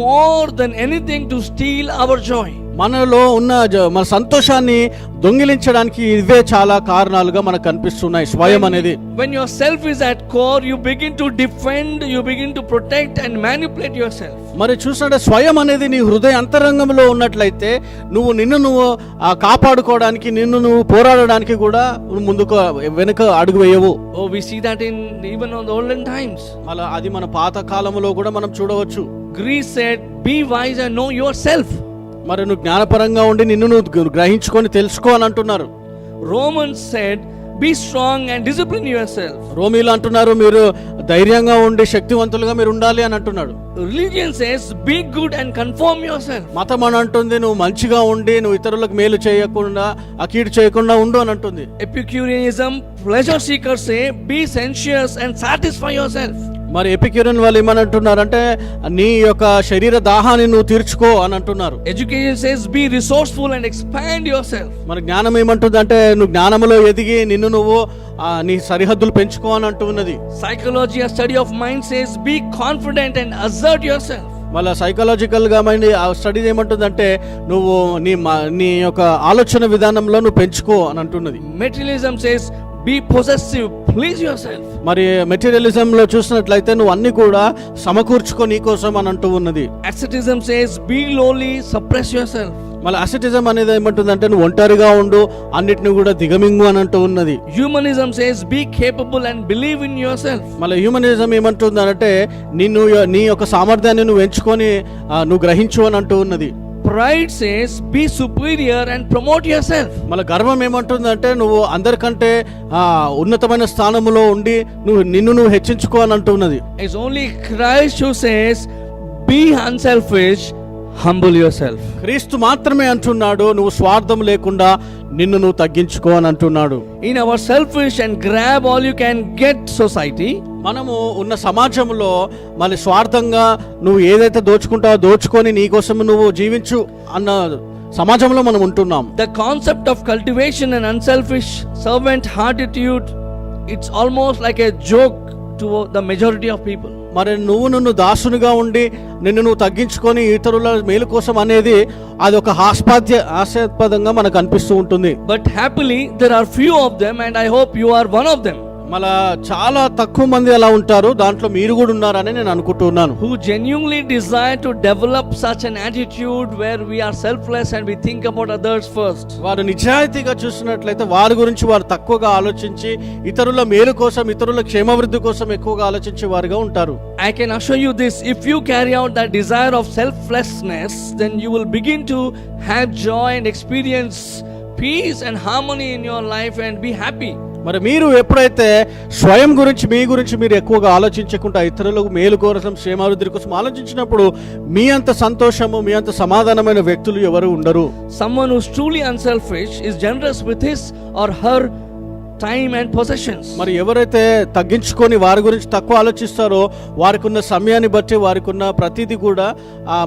more than anything to steal our joy. మనలో ఉన్న మన సంతోషాన్ని దొంగిలించడానికి ఇవే చాలా కారణాలుగా మనకు కనిపిస్తున్నాయి. స్వయం అనేది. When your self is at core, you begin to defend, you begin to protect and manipulate yourself. మరి చూసినట్టే స్వయం అనేది నీ హృదయ అంతరంగంలో ఉన్నట్లయితే నిన్ను కాపాడుకోవడానికి, నిన్ను నువ్వు పోరాడడానికి కూడా ముందుకు వెనుక అడుగు వేయవు. Oh, we see that in even on the olden times. అలా అది మన పాత కాలంలో కూడా మనం చూడవచ్చు. Greece said, "Be wise and know yourself." మరి నువ్వు జ్ఞానపరంగా ఉండి నిన్ను నువ్వు గ్రహించుకొని తెలుసుకో అని అంటున్నారు. Romans said, "Be strong and discipline yourself." రోమీలు అంటున్నారు మీరు ధైర్యంగా ఉండి శక్తివంతులుగా మీరు ఉండాలి అని అంటున్నాడు. Religion says, "Be good and conform yourself." మతం అని అంటుంది నువ్వు మంచిగా ఉండి నువ్వు ఇతరులకు మేలు చేయకుండా అకీడు చేయకుండా ఉండు అని అంటుంది. Epicureanism, pleasure seekers say, "Be sensuous and satisfy yourself." మరి ఎపిక్యూరియన్ వాళ్ళు ఏమనంటున్నారంటే నీ యొక్క శరీర దాహాన్ని నువ్వు తీర్చుకో అని అంటున్నారు. Education says be resourceful and expand yourself. మరి జ్ఞానం ఏమంటుంది అంటే నువ్వు జ్ఞానంలో ఎదిగి నిన్ను నువ్వు నీ సరిహద్దులు పెంచుకో అని అంటున్నది. Psychology, a study of mind, says be confident and assert yourself. మళ్ళీ సైకలాజికల్ గా మైండ్ ఆ స్టడీ ఏమంటుందంటే నువ్వు నీ యొక్క ఆలోచన విధానంలో నువ్వు పెంచుకో అని అంటున్నది. Materialism says be possessive, please yourself. మరి మెటీరియలిజం లో చూసినట్లయితే నువ్వు అన్ని కూడా సమకూర్చుకో నీ కోసం అని అంటూ ఉన్నది. Asceticism says be lowly, suppress yourself. మళ్ళీ అసెటిజం అనేది ఏమంటుందంటే నువ్వు ఒంటరిగా ఉండు, అన్నిటిని కూడా దిగమింగు అని అంటూ ఉన్నది. Humanism says be capable and believe in yourself. మళ్ళీ హ్యూమనిజం ఏమంటుందంటే నీ యొక్క సామర్థ్యాన్ని నువ్వు ఎంచుకొని నువ్వు గ్రహించు అని అంటూ ఉన్నది. Pride says be superior and promote yourself. మళ్ళీ గర్వం ఏమంటుందంటే నువ్వు అందరికంటే ఉన్నతమైన స్థానంలో ఉండి నిన్ను హెచ్చించుకో అని అంటూ ఉన్నది. It's only Christ who says be unselfish, humble yourself. క్రీస్తు మాత్రమే అంటున్నాడు నువ్వు స్వార్థం లేకుండా నిన్ను నువ్వు తగ్గించుకో అని అంటున్నాడు. In our selfish and grab all you can get society, మనము ఉన్న సమాజంలో మళ్ళీ స్వార్థంగా నువ్వు ఏదైతే దోచుకుంటావో దోచుకొని నీకోసం నువ్వు జీవించు అన్న సమాజంలో మనం ఉంటున్నాం. the concept of cultivation and unselfish servant heart attitude, it's almost like a joke to the majority of people. మరి నువ్వు దాసునిగా ఉండి నిన్ను నువ్వు తగ్గించుకొని ఇతరుల మేలు కోసం అనేది అది ఒక హాస్యాస్పదంగా మనకు అనిపిస్తూ ఉంటుంది. But happily there are few of them and I hope you are one of them. మళ్ళా చాలా తక్కువ మంది అలా ఉంటారు, దాంట్లో మీరు కూడా ఉన్నారని నేను అనుకుంటున్నాను. Who genuinely desire to develop such an attitude where we are selfless and we think about others first. వారు నిజాయితీగా చూసినట్లయితే వారి గురించి వారు తక్కువగా ఆలోచించి ఇతరుల మేలు కోసం ఇతరుల క్షేమాభివృద్ధి కోసం ఎక్కువగా ఆలోచించే వారుగా ఉంటారు. I can assure you this, if you carry out that desire of selflessness, then you will begin to have joy and experience peace and harmony in your life and be happy. మరి మీరు ఎప్పుడైతే స్వయం గురించి మీ గురించి మీరు ఎక్కువగా ఆలోచించకుండా ఇతరులకు మేలు కోసం క్షేమాభివృద్ధి కోసం ఆలోచించినప్పుడు మీ అంత సంతోషము మీ అంత సమాధానమైన వ్యక్తులు ఎవరు ఉండరు. Someone who's truly unselfish is generous with his or her time and possessions. మరి ఎవరైతే తగ్గించుకొని వారి గురించి తక్కువ ఆలోచిస్తారో వారికి ఉన్న సమయాన్ని బట్టి వారికి ఉన్న ప్రతిదీ కూడా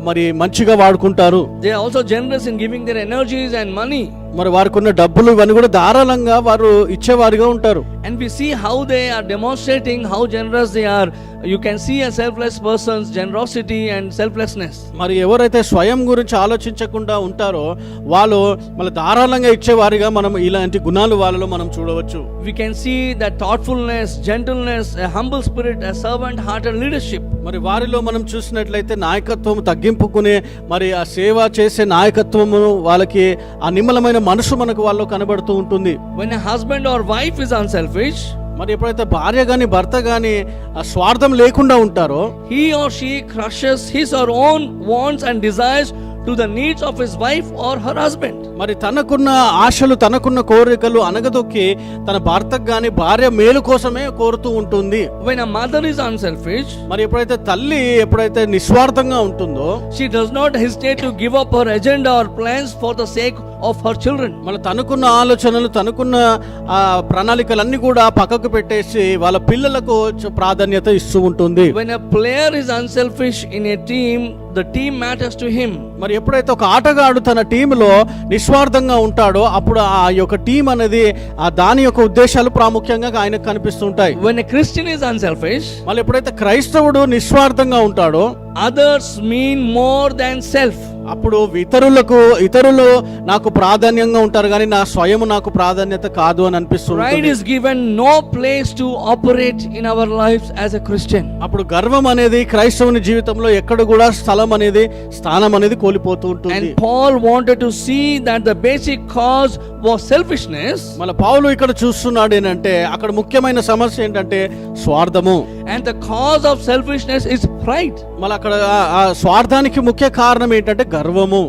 మరి మంచిగా వాడుకుంటారు. They are also generous in giving their energies and money. మరి వారికి ఉన్న డబ్బులు ఇవన్నీ కూడా ధారాళంగా వారు ఇచ్చేవారిగా ఉంటారు. And we see how they are demonstrating how generous they are. You can see a selfless person's generosity and selflessness. మరి ఎవరైతే స్వయం గురించి ఆలోచించకుండా ఉంటారో వాళ్ళు మళ్ళీ ధారాళంగా ఇచ్చేవారిగా మనం ఇలాంటి గుణాలు వాళ్ళలో మనం చూడవచ్చు. We can see that thoughtfulness, gentleness, a humble spirit, a servant-hearted leadership. మరి వారిలో మనం చూసినట్లయితే నాయకత్వం తగ్గింపుకునే మరి ఆ సేవ చేసే నాయకత్వము వాళ్ళకి ఆ నిమ్మలమైన మనసు మనకు వాళ్ళు కనబడుతూ ఉంటుంది. When a husband or wife is unselfish, మరి ఎప్పుడైతే భార్య గాని భర్త గాని ఆ స్వార్థం లేకుండా ఉంటారో he or she crushes his or own wants and desires to the needs of his wife or her husband. మరి తనకున్న ఆశలు తనకున్న కోరికలు అనగదొక్కి తన భర్తకు గాని భార్య మేలు కోసమే కోరుతూ ఉంటుంది. When a mother is unselfish, మరి ఎప్పుడైతే నిస్వార్థంగా ఉంటుందో she does not hesitate to give up her agenda or plans for the sake of her children. మళ్ళీ తనకున్న ఆలోచనలు తనకున్న ప్రణాళికలన్నీ కూడా పక్కకు పెట్టేసి వాళ్ళ పిల్లలకు ప్రాధాన్యత ఇస్తూ ఉంటుంది. When a player is unselfish in a team, the team matters to him. మరి ఎప్పుడైతే ఒక ఆటగాడు తన టీంలో నిస్వార్థంగా ఉంటాడో అప్పుడు ఆ యొక్క టీం అనేది దాని యొక్క ఉద్దేశాలు ప్రాముఖ్యంగా ఆయనకు కనిపిస్తుంటాయి. When a Christian is unselfish, మళ్ళీ ఎప్పుడైతే క్రైస్తవుడు నిస్వార్థంగా ఉంటాడో others mean more than self. అప్పుడు ఇతరులు నాకు ప్రాధాన్యంగా ఉంటారు కానీ నా స్వయం నాకు ప్రాధాన్యత కాదు అని అనిపిస్తుంది. Pride is given no place to operate in our lives as a Christian. అప్పుడు గర్వం అనేది క్రైస్తవుని జీవితంలో ఎక్కడ కూడా స్థానం అనేది కోల్పోతూ ఉంటుంది. And Paul wanted to see that the basic cause was selfishness. మళ్ళీ పౌలు ఇక్కడ చూస్తున్నాడు ఏంటంటే అక్కడ ముఖ్యమైన సమస్య ఏంటంటే స్వార్థము. And the cause of selfishness is pride. మళ్ళీ అక్కడ ఆ స్వార్థానికి ముఖ్య కారణం ఏంటంటే గర్వము.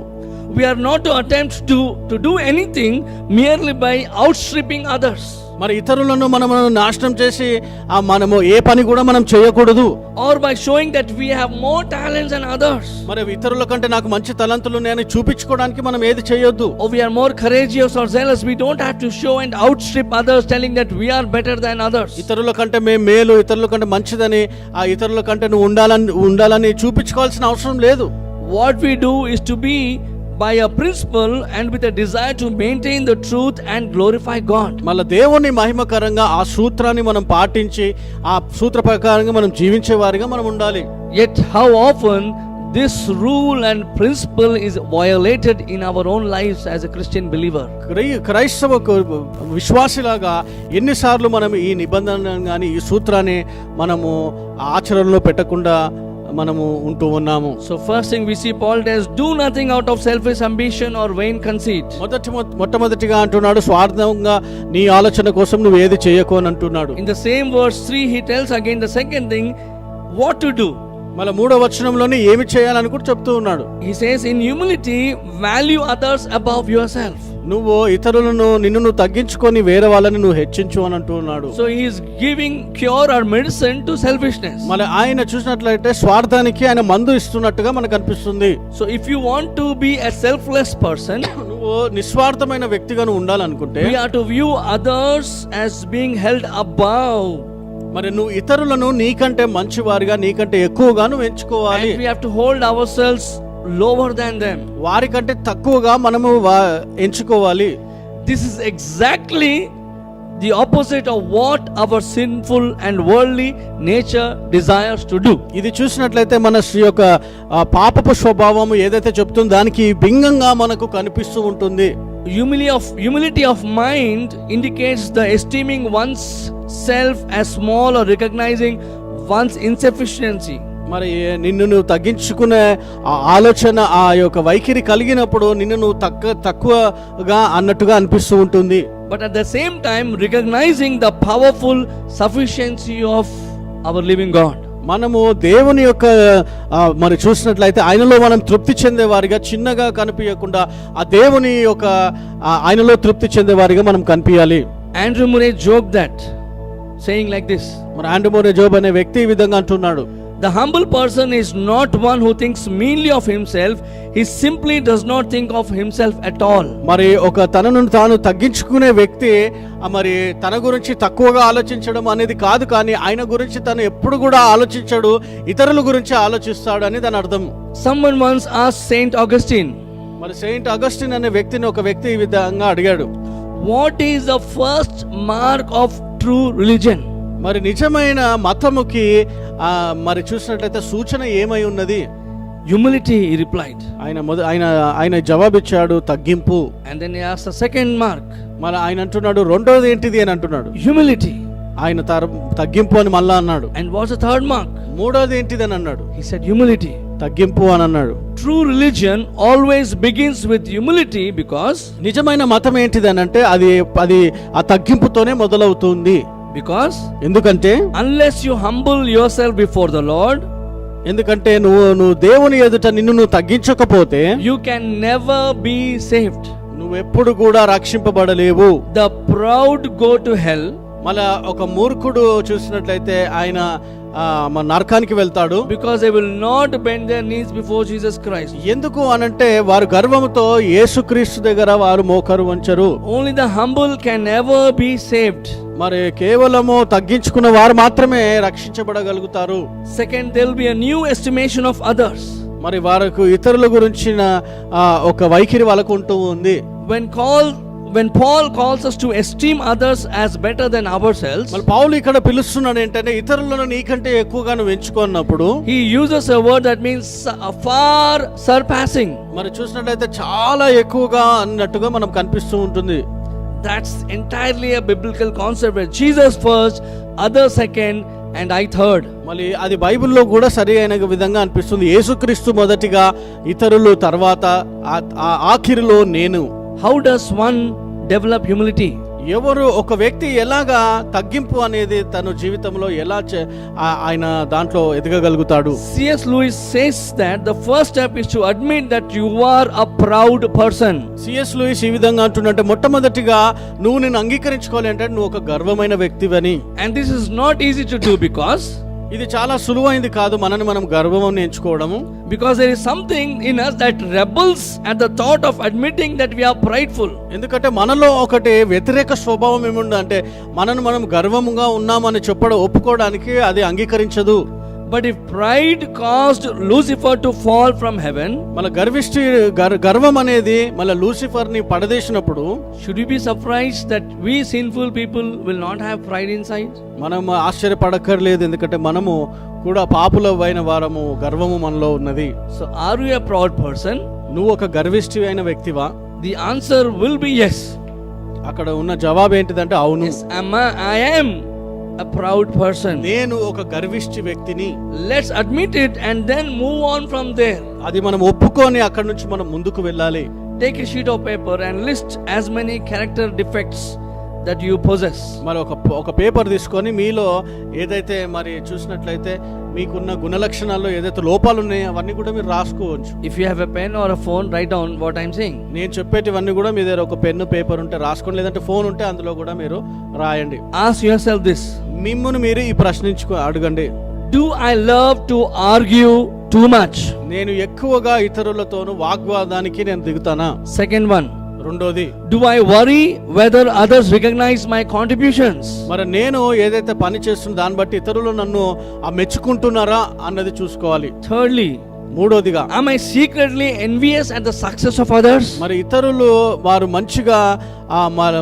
We are not to attempt to do anything merely by outstripping others. మరి ఇతరులను మనం నాశనం చేసి మనము ఏ పని కూడా మనం చేయకూడదు. or by showing that we have more talents than others, మరి ఇతరుల కంటే నాకు మంచి తలంతులు ఉన్నాయని చూపించుకోవడానికి మనం ఏది చేయొద్దు. or we are more courageous or zealous. We don't have to show and outstrip others, telling that we are better than others. ఇతరుల కంటే మేము మేలు, ఇతరుల కంటే మంచిదని, ఆ ఇతరుల కంటే నువ్వు ఉండాలని చూపించుకోవాల్సిన అవసరం లేదు. What we do is to be by a principle and with a desire to maintain the truth and glorify God. మళ్ళీ దేవుని మహిమకరంగా ఆ సూత్రాన్ని మనం పాటించి ఆ సూత్ర ప్రకారంగా మనం జీవించే వారిగా మనం ఉండాలి. Yet how often this rule and principle is violated in our own lives as a Christian believer. క్రైస్తవ విశ్వాసిలాగా ఎన్నిసార్లు మనం ఈ నిబంధన కానీ ఈ సూత్రాన్ని మనము ఆచరణలో పెట్టకుండా మనము ఉంటూ ఉన్నాము. So first thing we see Paul tells, do nothing out of selfish ambition or vain conceit. మొట్టమొదటిగా అంటున్నాడు, స్వార్థంగా నీ ఆలోచన కోసం నువ్వు ఏది చేయకు అని అంటున్నాడు. In the same verse 3 he tells again the second thing, what to do. మళ్ళీ 3వ వచనంలోనే ఏమి చేయాలని కూడా చెప్తూ ఉన్నాడు. He says, in humility value others above yourself. నువ్వు ఇతరులను నిన్ను తగ్గించుకొని వేరే వాళ్ళని నువ్వు హెచ్చించు అని అంటూ ఉన్నాడు. So he is giving cure or medicine to selfishness. మళ్ళీ ఆయన చూసినట్లయితే స్వార్థానికి ఆయన మందు ఇస్తున్నట్టుగా మనకు అనిపిస్తుంది. So if you want to be a selfless person, నువ్వు నిస్వార్థమైన వ్యక్తిగా నువ్వు ఉండాలనుకుంటే we are to view others as being held above. మరి నువ్వు ఇతరులను నీకంటే మంచివారిగా, నీకంటే ఎక్కువగా నువ్వు ఎంచుకోవాలి. And we have to hold ourselves lower than them. వారికంటే తక్కువగా మనము ఎంచుకోవాలి. This is exactly the opposite of what our sinful and worldly nature desires to do. ఇది చూసినట్లయితే మన యొక్క పాపపు స్వభావం ఏదైతే చెప్తుందో దానికి భిన్నంగా మనకు కనిపిస్తూ ఉంటుంది. Humility of mind indicates the esteeming one's self as small or recognizing one's insufficiency. మరి నిన్ను నువ్వు తగ్గించుకునే ఆలోచన, ఆ యొక్క వైఖరి కలిగినప్పుడు నిన్ను నువ్వు తక్కువగా అన్నట్టుగా అనిపిస్తూ ఉంటుంది. But at the same time recognizing the powerful sufficiency of our living God. మనము దేవుని యొక్క మరి చూసినట్లయితే ఆయనలో మనం తృప్తి చెందేవారిగా, చిన్నగా కనిపించకుండా ఆ దేవుని యొక్క ఆయనలో తృప్తి చెందేవారిగా మనం కనిపించాలి. Andrew Murray joked that, saying like this, మరి ఆండ్రూ ముర్రే జోబ్ అనే వ్యక్తి ఈ విధంగా అంటున్నాడు, the humble person is not one who thinks meanly of himself, he simply does not think of himself at all. మరి ఒక తనను తాను తగ్గించుకునే వ్యక్తి మరి తన గురించి తక్కువగా ఆలోచించడం అనేది కాదు, కానీ ఆయన గురించి తను ఎప్పుడు కూడా ఆలోచించడు, ఇతరుల గురించి ఆలోచిస్తాడు అని దాని అర్థం. Someone once asked Saint Augustine, మరి సెయింట్ అగస్టిన్ అనే వ్యక్తిని ఒక వ్యక్తి ఈ విధంగా అడిగాడు, what is the first mark of true religion? మరి నిజమైన మతముకి మరి చూసినట్లయితే సూచన ఏమై ఉన్నది? Humility, he replied. ఆయన జవాబిచ్చాడు, తగ్గింపు. And then he asked the second mark. మళ్ళీ ఆయన అంటున్నాడు, రెండోది ఏంటిది అని అంటున్నాడు. Humility. ఆయన తగ్గింపు అని మళ్ళా అన్నాడు. And what's the third mark? మూడోది ఏంటిది అని అన్నాడు. He said humility. తగ్గింపు అని అన్నాడు. True religion always begins with humility because నిజమైన మతం ఏంటిది అని అంటే అది ఆ తగ్గింపుతోనే మొదలవుతుంది. ఎందుకంటే unless you humble yourself before the Lord, ఎందుకంటే నువ్వు దేవుని ఎదుట నిన్ను నువ్వు తగ్గించకపోతే you can never be saved. నువ్వు ఎప్పుడు కూడా రక్షింపబడలేవు. The proud go to hell. మళ్ళా ఒక మూర్ఖుడు చూసినట్లయితే ఆయన నరకానికి వెళ్తాడు. Because they will not bend their knees before Jesus Christ. ఎందుకు అనంటే వారు గర్వముతో యేసుక్రీస్తు దగ్గర వారు మోకరు వంచరు. Only the humble can never be saved. మరి కేవలము తగ్గించుకున్న వారు మాత్రమే రక్షించబడగలుగుతారు. Second, there will be a new estimation of others. మరి వారికి ఇతరుల గురించిన ఒక వైఖరి వాళ్ళకు ఉంటూ ఉంది. When Paul calls us to esteem others as better than ourselves, మరి పౌలు ఇక్కడ పిలుస్తున్నాడు ఏంటంటే ఇతరులను నీకంటే ఎక్కువగా నువ్వు ఎంచుకున్నప్పుడు he uses a word that means far surpassing. మరి చూసినట్లయితే చాలా ఎక్కువగా అన్నట్టుగా మనం కనిపిస్తూ ఉంటుంది. That's entirely a biblical concept. Jesus first, others second, and I third. మళ్ళీ అది బైబిల్లో కూడా సరి అయిన విధంగా అనిపిస్తుంది. యేసుక్రీస్తు మొదటిగా, ఇతరులు తర్వాత, ఆఖరిలో నేను. How does one develop humility? ఎవరు ఒక వ్యక్తి ఎలాగా తగ్గింపు అనేది తన జీవితంలో ఎలా ఆయన దాంట్లో ఎదగగలుగుతాడు? C.S. Lewis says that the first step is to admit that you are a proud person. C S Lewis ఈ విధంగా అంటున్నట్టే మొట్టమొదటిగా నువ్వు నిన్ను అంగీకరించుకోవాలి అంటే నువ్వు ఒక గర్వమైన వ్యక్తివని. And this is not easy to do because ఇది చాలా సులువైంది కాదు మనని మనం గర్వం ఎంచుకోవడము. there is something in us that rebels at the thought of admitting that we are prideful. ఎందుకంటే మనలో ఒకటి వ్యతిరేక స్వభావం ఏముందంటే మనను మనం గర్వముగా ఉన్నామని చెప్పడం ఒప్పుకోవడానికి అది అంగీకరించదు. But if pride caused Lucifer to fall from heaven, మన గర్వం అనేది మళ్ళీ లూసిఫర్ ని పడదేసినప్పుడు should we be surprised that we sinful people will not have pride inside? మనం ఆశ్చర్యపడక్కర్లేదు, ఎందుకంటే మనము కూడా పాపులమైన వారము, గర్వము మనలో ఉన్నది. So are you a proud person? నువ్వు ఒక గర్విష్టి అయిన వ్యక్తివా? The answer will be yes. అక్కడ ఉన్న జవాబు ఏంటిదంటే అవును. Yes, I am a proud person. నేను ఒక గర్విష్టి వ్యక్తిని. Let's admit it and then move on from there. అది మనం ఒప్పుకొని అక్కడ నుంచి మనం ముందుకు వెళ్ళాలి. Take a sheet of paper and list as many character defects that you possess. మరి ఒక పేపర్ తీసుకొని మీలో ఏదైతే మరి చూసినట్లయితే మీకున్న గుణలక్షణాల్లో ఏదైతే లోపాలు ఉన్నాయో అవన్నీ కూడా మీరు రాసుకోవచ్చు. If you have a pen or a phone, write down what I'm saying. నేను చెప్పేటివన్నీ కూడా మీ దగ్గర ఒక పెన్ను పేపర్ ఉంటే రాసుకోండి, లేదంటే ఫోన్ ఉంటే అందులో కూడా మీరు రాయండి. Ask yourself this. మిమ్మును మీరు ఈ అడగండి. Do I love to argue too much? నేను ఎక్కువగా ఇతరులతోను వాగ్వాదానికి నేను దిగుతానా? Second one. రెండోది, Do I worry whether others recognize my contributions? మరి నేను ఏదైతే పని చేస్తున్న దాన్ని బట్టి ఇతరులు నన్ను మెచ్చుకుంటున్నారా అన్నది చూసుకోవాలి. Thirdly, మూడోదిగా, am I secretly envious at the success of others? మరి ఇతరులు వారు మంచిగా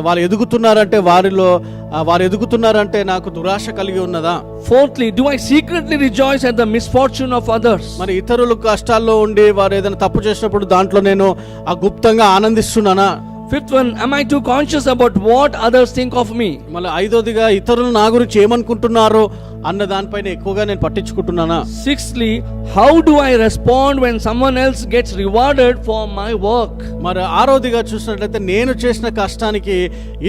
వాళ్ళు ఎదుగుతున్నారంటే వారు ఎదుగుతున్నారంటే నాకు దురాశ కలిగి ఉన్నదా? Fourthly, do I secretly rejoice at the misfortune of others? మరి ఇతరులు కష్టాల్లో ఉండి వారు ఏదైనా తప్పు చేసినప్పుడు దాంట్లో నేను గుప్తంగా ఆనందిస్తున్నానా? Fifth one, am I too conscious about what others think of me? మళ్ళీ ఐదోదిగా, ఇతరులు నా గురించి ఏమనుకుంటున్నారు అన్న దానిపైన ఎక్కువగా నేను పట్టించుకుంటున్నానా? Sixthly, how do I respond when someone else gets rewarded for my work? మరి ఆరోదిగా చూసినట్లయితే నేను చేసిన కష్టానికి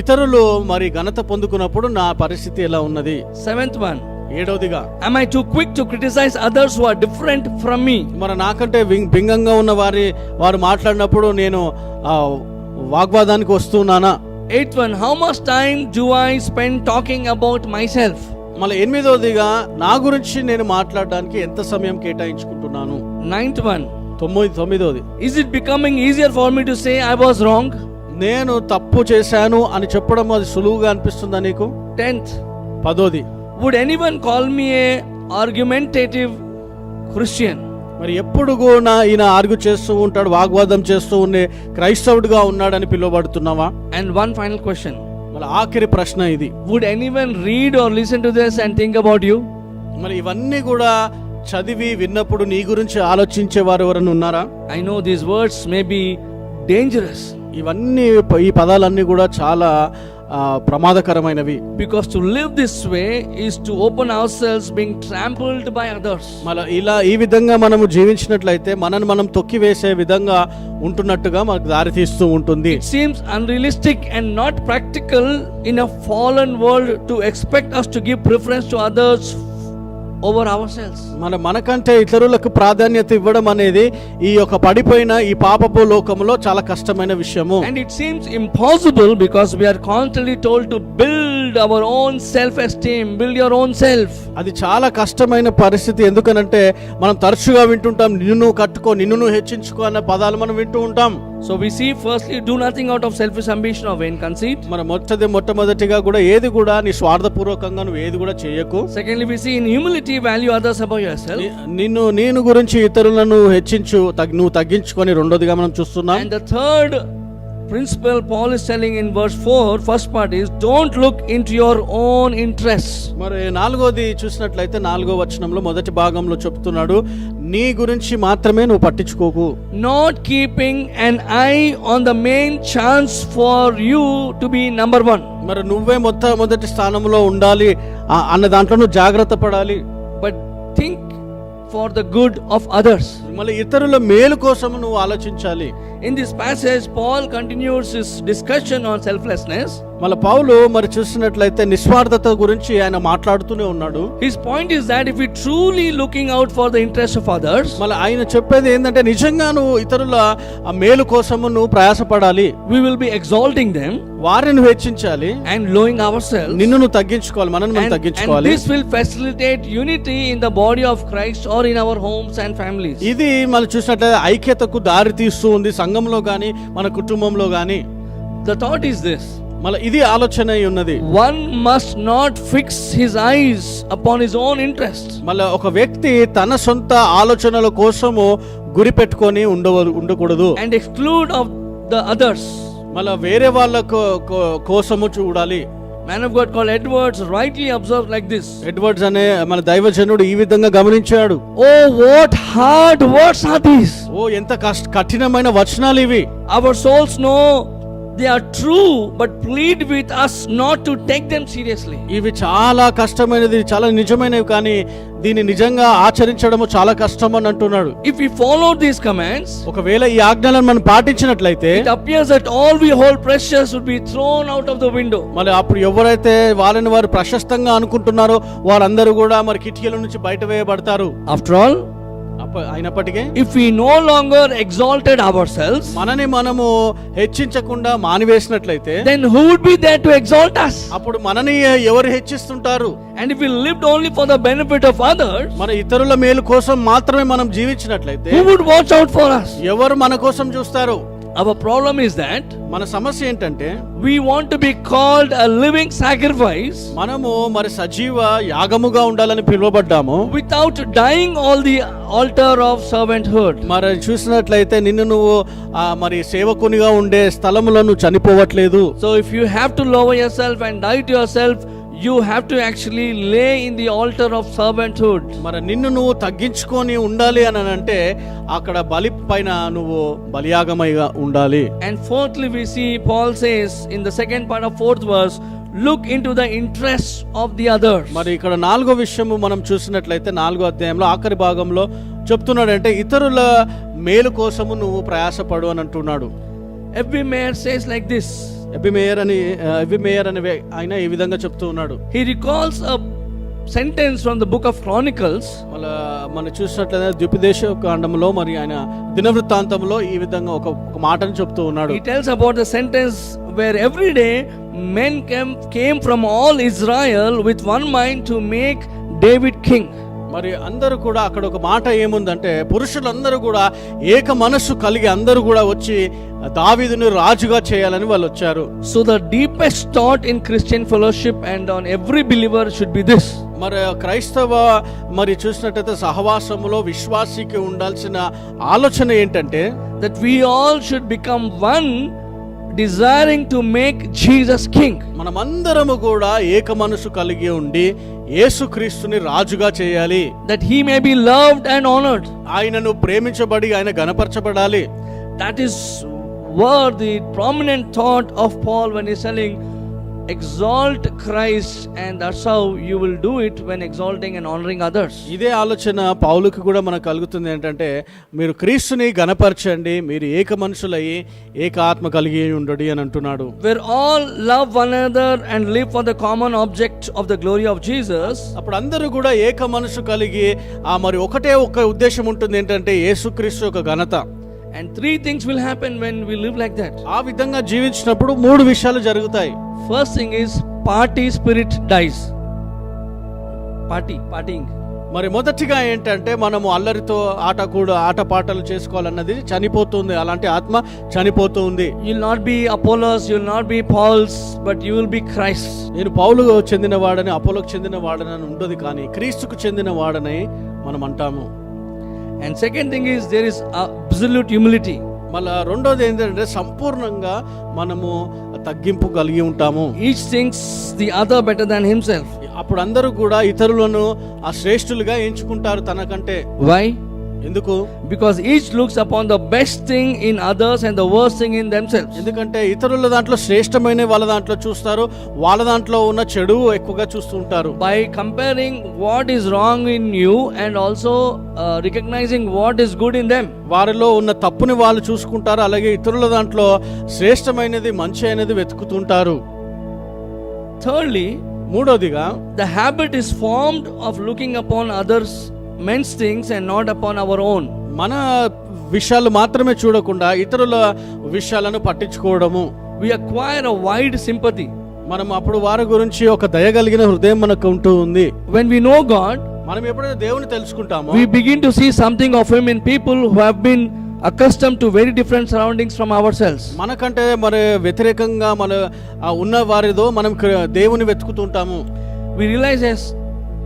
ఇతరులు మరి ఘనత పొందుకున్నప్పుడు నా పరిస్థితి ఎలా ఉన్నది? Seventh one, ఏడోదిగా, am I too quick to criticize others who are different from me? మరి నాకంటే భిన్నంగా ఉన్న వారు మాట్లాడినప్పుడు నేను వాగ్వాదానికి వస్తున్నానా? Eighth one, how much time do I spend talking about myself? మళ్ళీ ఎనిమిదోదిగా, నా గురించి నేను మాట్లాడడానికి ఎంత సమయం కేటాయించుకుంటున్నాను? Ninth one, తొమ్మిదోది, is it becoming easier for me to say I was wrong? నేను తప్పు చేశాను అని చెప్పడం అది సులువుగా అనిపిస్తుందా నీకు? 10th, పదోది, would anyone call me a argumentative Christian? మరి ఎప్పుడు కూడా ఈయన ఆర్గ్యూ చేస్తూ ఉంటాడు, వాగ్వాదం చేస్తూ ఉండే క్రైస్తవుడిగా ఉన్నాడని పిలువబడుతున్నావా? And one final question, మరి ఆఖరి ప్రశ్న ఇది, would anyone read or listen to this and think about you? మరి ఇవన్నీ కూడా చదివి విన్నప్పుడు నీ గురించి ఆలోచించే వారు ఎవరైనా ఉన్నారా? I know these words may be dangerous ఈ పదాలన్నీ కూడా చాలా ప్రమాదకరమైనవి. because to live this way is to open ourselves being trampled by others. మళ్ళీ ఈ విధంగా మనము జీవించినట్లయితే మనల్ని మనం తొక్కివేసే విధంగా ఉంటున్నట్టుగా మనకు దారి తీస్తూ ఉంటుంది. It seems unrealistic and not practical in a fallen world to expect us to give preference to others over ourselves. మనకంటే ఇతరులకు ప్రాధాన్యత ఇవ్వడం అనేది ఈ యొక్క పడిపోయిన ఈ పాపపు లోకంలో చాలా కష్టమైన విషయము. And it seems impossible because we are constantly told to build our own self esteem, build your own self. అది చాలా కష్టమైన పరిస్థితి, ఎందుకనంటే మనం తరచుగా వింటుంటాం, నిన్ను కట్టుకో, నిన్ను హెచ్చించుకో అనే పదాలు మనం వింటూ ఉంటాం. So we see, firstly, do nothing out of selfish ambition or vain conceit. మన మొట్టమొదటిగా కూడా ఏది కూడా నీ స్వార్థపూర్వకంగా నువ్వు ఏది కూడా చేయకు. Secondly, we see in humility value others above yourself. నేను గురించి ఇతరులను హెచ్చించు, నువ్వు తగ్గించుకొని రెండోదిగా మనం చూస్తున్నాం. And the third principle Paul is telling in verse 4, first part is, don't look into your own interests. మరి నాలుగోది చూసినట్లయితే 4వ వచనంలో మొదటి భాగంలో చెప్తున్నాడు, నీ గురించి మాత్రమే నువ్వు పట్టించుకోకు. Not keeping an eye on the main chance for you to be number one. మరి నువ్వే మొదటి స్థానంలో ఉండాలి అన్న దాంట్లో నువ్వు జాగ్రత్త పడాలి. But think for the good of others. మళ్ళీ ఇతరుల మేలు కోసం నువ్వు ఆలోచించాలి. In this passage, Paul continues his discussion on selflessness. మళ్ళీ పౌలు మరి చూసినట్లయితే నిస్వార్థత గురించి ఆయన మాట్లాడుతూనే ఉన్నాడు. His point is that if we truly looking out for the interest of others, మళ్ళీ ఆయన చెప్పేది ఏంటంటే నిజంగా నువ్వు ఇతరుల ఆ మేలు కోసము నువ్వు ప్రయాసపడాలి, we will be exalting them వారిని హెచ్చించాలి, and lowering ourselves. నిన్ను నువ్వు తగ్గించుకోవాలి, మనల్ని మనం And తగ్గించుకోవాలి. this will facilitate unity in the body of Christ or in our homes and families. ఇది మనం చూసినట్లయితే ఐక్యతకు దారి తీస్తూ ఉంది సంఘంలో గాని మన కుటుంబంలో గాని. The thought is this: మళ్ళీ ఇది ఆలోచన అయి ఉన్నది. one must not fix his eyes upon his own interests. మళ్ళీ ఒక వ్యక్తి తన సొంత ఆలోచనల కోసము గురి పెట్టుకొని ఉండకూడదు, And exclude of the others. మళ్ళీ వేరే వాళ్ళ కోసము చూడాలి. Man of God called Edwards rightly observed like this: Edwards అనే మన దైవజనుడు ఈ విధంగా గమనించాడు. oh, what hard words are these! ఓ ఎంత కఠినమైన వచనాలు ఇవి. Our souls know they are true, but plead with us not to take them seriously. ఇవి చాలా కష్టమైనది, చాలా నిజమైనవి, కానీ దీన్ని నిజంగా ఆచరించడము చాలా కష్టం అని అంటున్నాడు. If we follow these commands, ఒకవేళ ఈ ఆజ్ఞలను మనం పాటించినట్లయితే it appears that all we hold precious would be thrown out of the window. మళ్ళీ అప్పుడు ఎవరైతే వాళ్ళని వారు ప్రశస్తంగా అనుకుంటున్నారో వారందరూ కూడా మరి కిటికీల నుంచి బయట వేయబడతారు. After all, అయినప్పటికీ if we no longer exalted ourselves, మనని మనము హెచ్చించకుండా మానివేసినట్లయితే then who would be there to exalt us? అప్పుడు మనని ఎవరు హెచ్చిస్తుంటారు? And if we lived only for the benefit of others, మన ఇతరుల మేలు కోసం మాత్రమే మనం జీవించినట్లయితే who would watch out for us? ఎవరు మన కోసం చూస్తారు? Our problem is that మన సమస్య ఏంటంటే we want to be called a living sacrifice మనము మరి సజీవ యాగముగా ఉండాలని పిలువబడ్డాము. without dying on the altar of servanthood. మరి చూసినట్లయితే నిన్ను నువ్వు మరి సేవకునిగా ఉండే స్థలములో నువ్వు చనిపోవట్లేదు. So if you have to lower yourself and die to yourself, you have to actually lay in the altar of servanthood. మరి నిన్ను నువ్వు తగ్గించుకొని ఉండాలి అని అంటే అక్కడ బలి పైన నువ్వు బలియాగమైగా ఉండాలి. And fourthly, we see Paul says in the second part of 4th verse, look into the interests of the others. మరి ఇక్కడ 4వ విషయము మనం చూసినట్లయితే 4వ అధ్యాయంలో ఆఖరి భాగంలో చెప్తున్నాడంటే ఇతరుల మేలు కోసము నువ్వు ప్రయాసపడు అని అంటున్నాడు. F.B. Mayer says like this. FB mayor అని ఆయన ఈ విధంగా చెప్తూ ఉన్నాడు. He recalls a sentence from the book of Chronicles. మళ్ళా మనం చూసినట్లయితే ద్విపదేశ కాండంలో మరి ఆయన దినవృత్తాంతంలో ఈ విధంగా ఒక మాటను చెప్తూ ఉన్నాడు. He tells about the sentence where every day men came from all Israel with one mind to make David king. మరి అందరూ కూడా అక్కడ ఒక మాట ఏముందంటే పురుషులందరూ కూడా ఏక మనస్సు కలిగి అందరూ కూడా వచ్చి దావీదుని రాజుగా చేయాలని వాళ్ళు వచ్చారు. So the deepest thought in Christian fellowship and on every believer should be this. మరి క్రైస్తవ మరి చూసినట్టయితే సహవాసములో విశ్వాసికి ఉండాల్సిన ఆలోచన ఏంటంటే that we all should become one, desiring to make Jesus king. మనమందరము కూడా ఏక మనసు కలిగి ఉండి యేసుక్రీస్తుని రాజుగా చేయాలి. That he may be loved and honored. ఆయనను ప్రేమించబడి ఆయన గణపరచబడాలి. That is where the prominent thought of Paul when he's telling exalt Christ, and that's how you will do it when exalting and honoring others. ఇదే ఆలోచన పౌలుకి కూడా మనకు కలుగుతుంది. ఏంటంటే మీరు క్రీస్తుని గణపరచండి, మీరు ఏక మనుషులయ్యి ఏక ఆత్మ కలిగి ఉండడి అని అంటున్నాడు. Where all love one another and live for the common object of the glory of Jesus. అప్పుడు అందరూ కూడా ఏక మనసు కలిగి మరి ఒకటే ఒక ఉద్దేశం ఉంటుంది, ఏంటంటే యేసుక్రీస్తు యొక్క ఘనత. And 3 things will happen when we live like that. ఆ విధంగా జీవించినప్పుడు 3 విషయాలు జరుగుతాయి. First thing is party spirit dies. Partying. మరి మొదటిగా ఏంటంటే మనము అల్లరితో ఆట పాటలు చేసుకోవాలన్నది చనిపోతుంది. అలాంటి ఆత్మ చనిపోతూ ఉంది. You'll not be Apollos, you'll not be Pauls, but you will be Christ. నేను పౌలు చెందిన వాడని అపోలోకు చెందిన వాడని ఉండదు, కానీ క్రీస్తుకు చెందిన వాడని మనం అంటాము. And second thing is there is absolute humility. మళ్ళా రెండోది ఏంటంటే సంపూర్ణంగా మనము తగ్గింపు కలిగి ఉంటాము. Each thinks the other better than himself. అప్పుడు అందరూ కూడా ఇతరులను శ్రేష్ఠులుగా ఎంచుకుంటారు తనకంటే. Why? ఎందుకు? Because each looks upon the best thing in others and the worst thing in themselves. ఎందుకంటే ఇతరుల దాంట్లో శ్రేష్టమైన వాళ్ళ దాంట్లో చూస్తారు, వాళ్ళ దాంట్లో ఉన్న చెడు ఎక్కువగా చూస్తూ ఉంటారు. By comparing what is wrong in you and also recognizing what is good in them. వారిలో ఉన్న తప్పుని వాళ్ళు చూసుకుంటారు, అలాగే ఇతరుల దాంట్లో శ్రేష్టమైనది మంచి అయినది వెతుకుతుంటారు. Thirdly, మూడోదిగా the habit is formed of looking upon others men's things and not upon our own. మన విషయాలు మాత్రమే చూడకుండా ఇతరుల విషయాలను పట్టించుకోవడము. We acquire a wide sympathy. మనం అప్పుడు వారి గురించి ఒక దయగలిగిన హృదయం మనకు ఉంటూ ఉంది. When we know God, మనం ఎప్పుడైతే దేవుని తెలుసుకుంటామో we begin to see something of Him in people who have been accustomed to very different surroundings from ourselves. మనకంటే మరి వ్యతిరేకంగా మన ఉన్న వారిదో మనం దేవుని వెతుకుతుంటాము. We realize as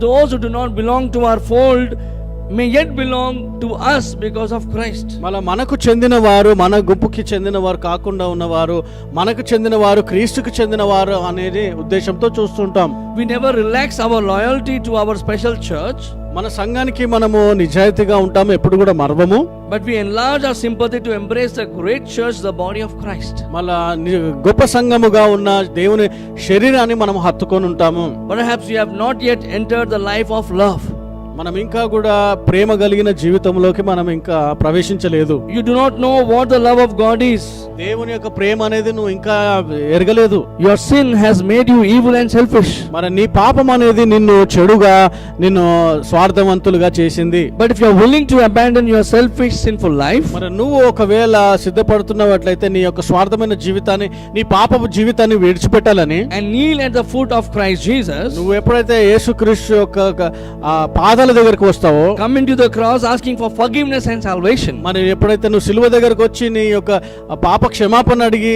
those who do not belong to our fold may yet belong to us because of Christ. మనకు చెందిన వారు, మన గుంపుకి చెందిన వారు కాకుండా ఉన్నవారు, మనకు చెందిన వారు క్రీస్తుకు చెందిన వారు అనేది ఉద్దేశంతో చూస్తుంటాం. We never relax our loyalty to our special church, మన సంఘానికి మనము నిజాయితీగా ఉంటాము, ఎప్పుడు కూడా మరవము. but we enlarge our sympathy to embrace the great church, the body of Christ. గొప్ప సంఘముగా ఉన్న దేవుని శరీరాన్ని మనం హత్తుకొని ఉంటాము. Perhaps you have not yet entered the life of love. మనం ఇంకా కూడా ప్రేమ కలిగిన జీవితంలోకి మనం ఇంకా ప్రవేశించలేదు. You do not know what the love of God is. దేవుని యొక్క ప్రేమ అనేది నువ్వు ఇంకా ఎరగలేదు. Your sin has made you evil and selfish. మరి నీ పాపం అనేది నిన్ను చెడుగా, నిన్ను స్వార్థవంతులుగా చేసింది. But if you are willing to abandon your selfish sinful life, మరి నువ్వు ఒకవేళ సిద్ధపడుతున్నట్లయితే నీ యొక్క స్వార్థమైన జీవితాన్ని, నీ పాపపు జీవితాన్ని విడిచిపెట్టాలని, and kneel at the foot of Christ Jesus, నువ్వు ఎప్పుడైతే యేసుక్రీస్తు యొక్క పాదాల దగ్గరికి వస్తావో, come into the cross asking for forgiveness and salvation, మరి ఎప్పుడైతే నువ్వు సిలువ దగ్గరకు వచ్చి నీ యొక్క పాప క్షమాపణ అడిగి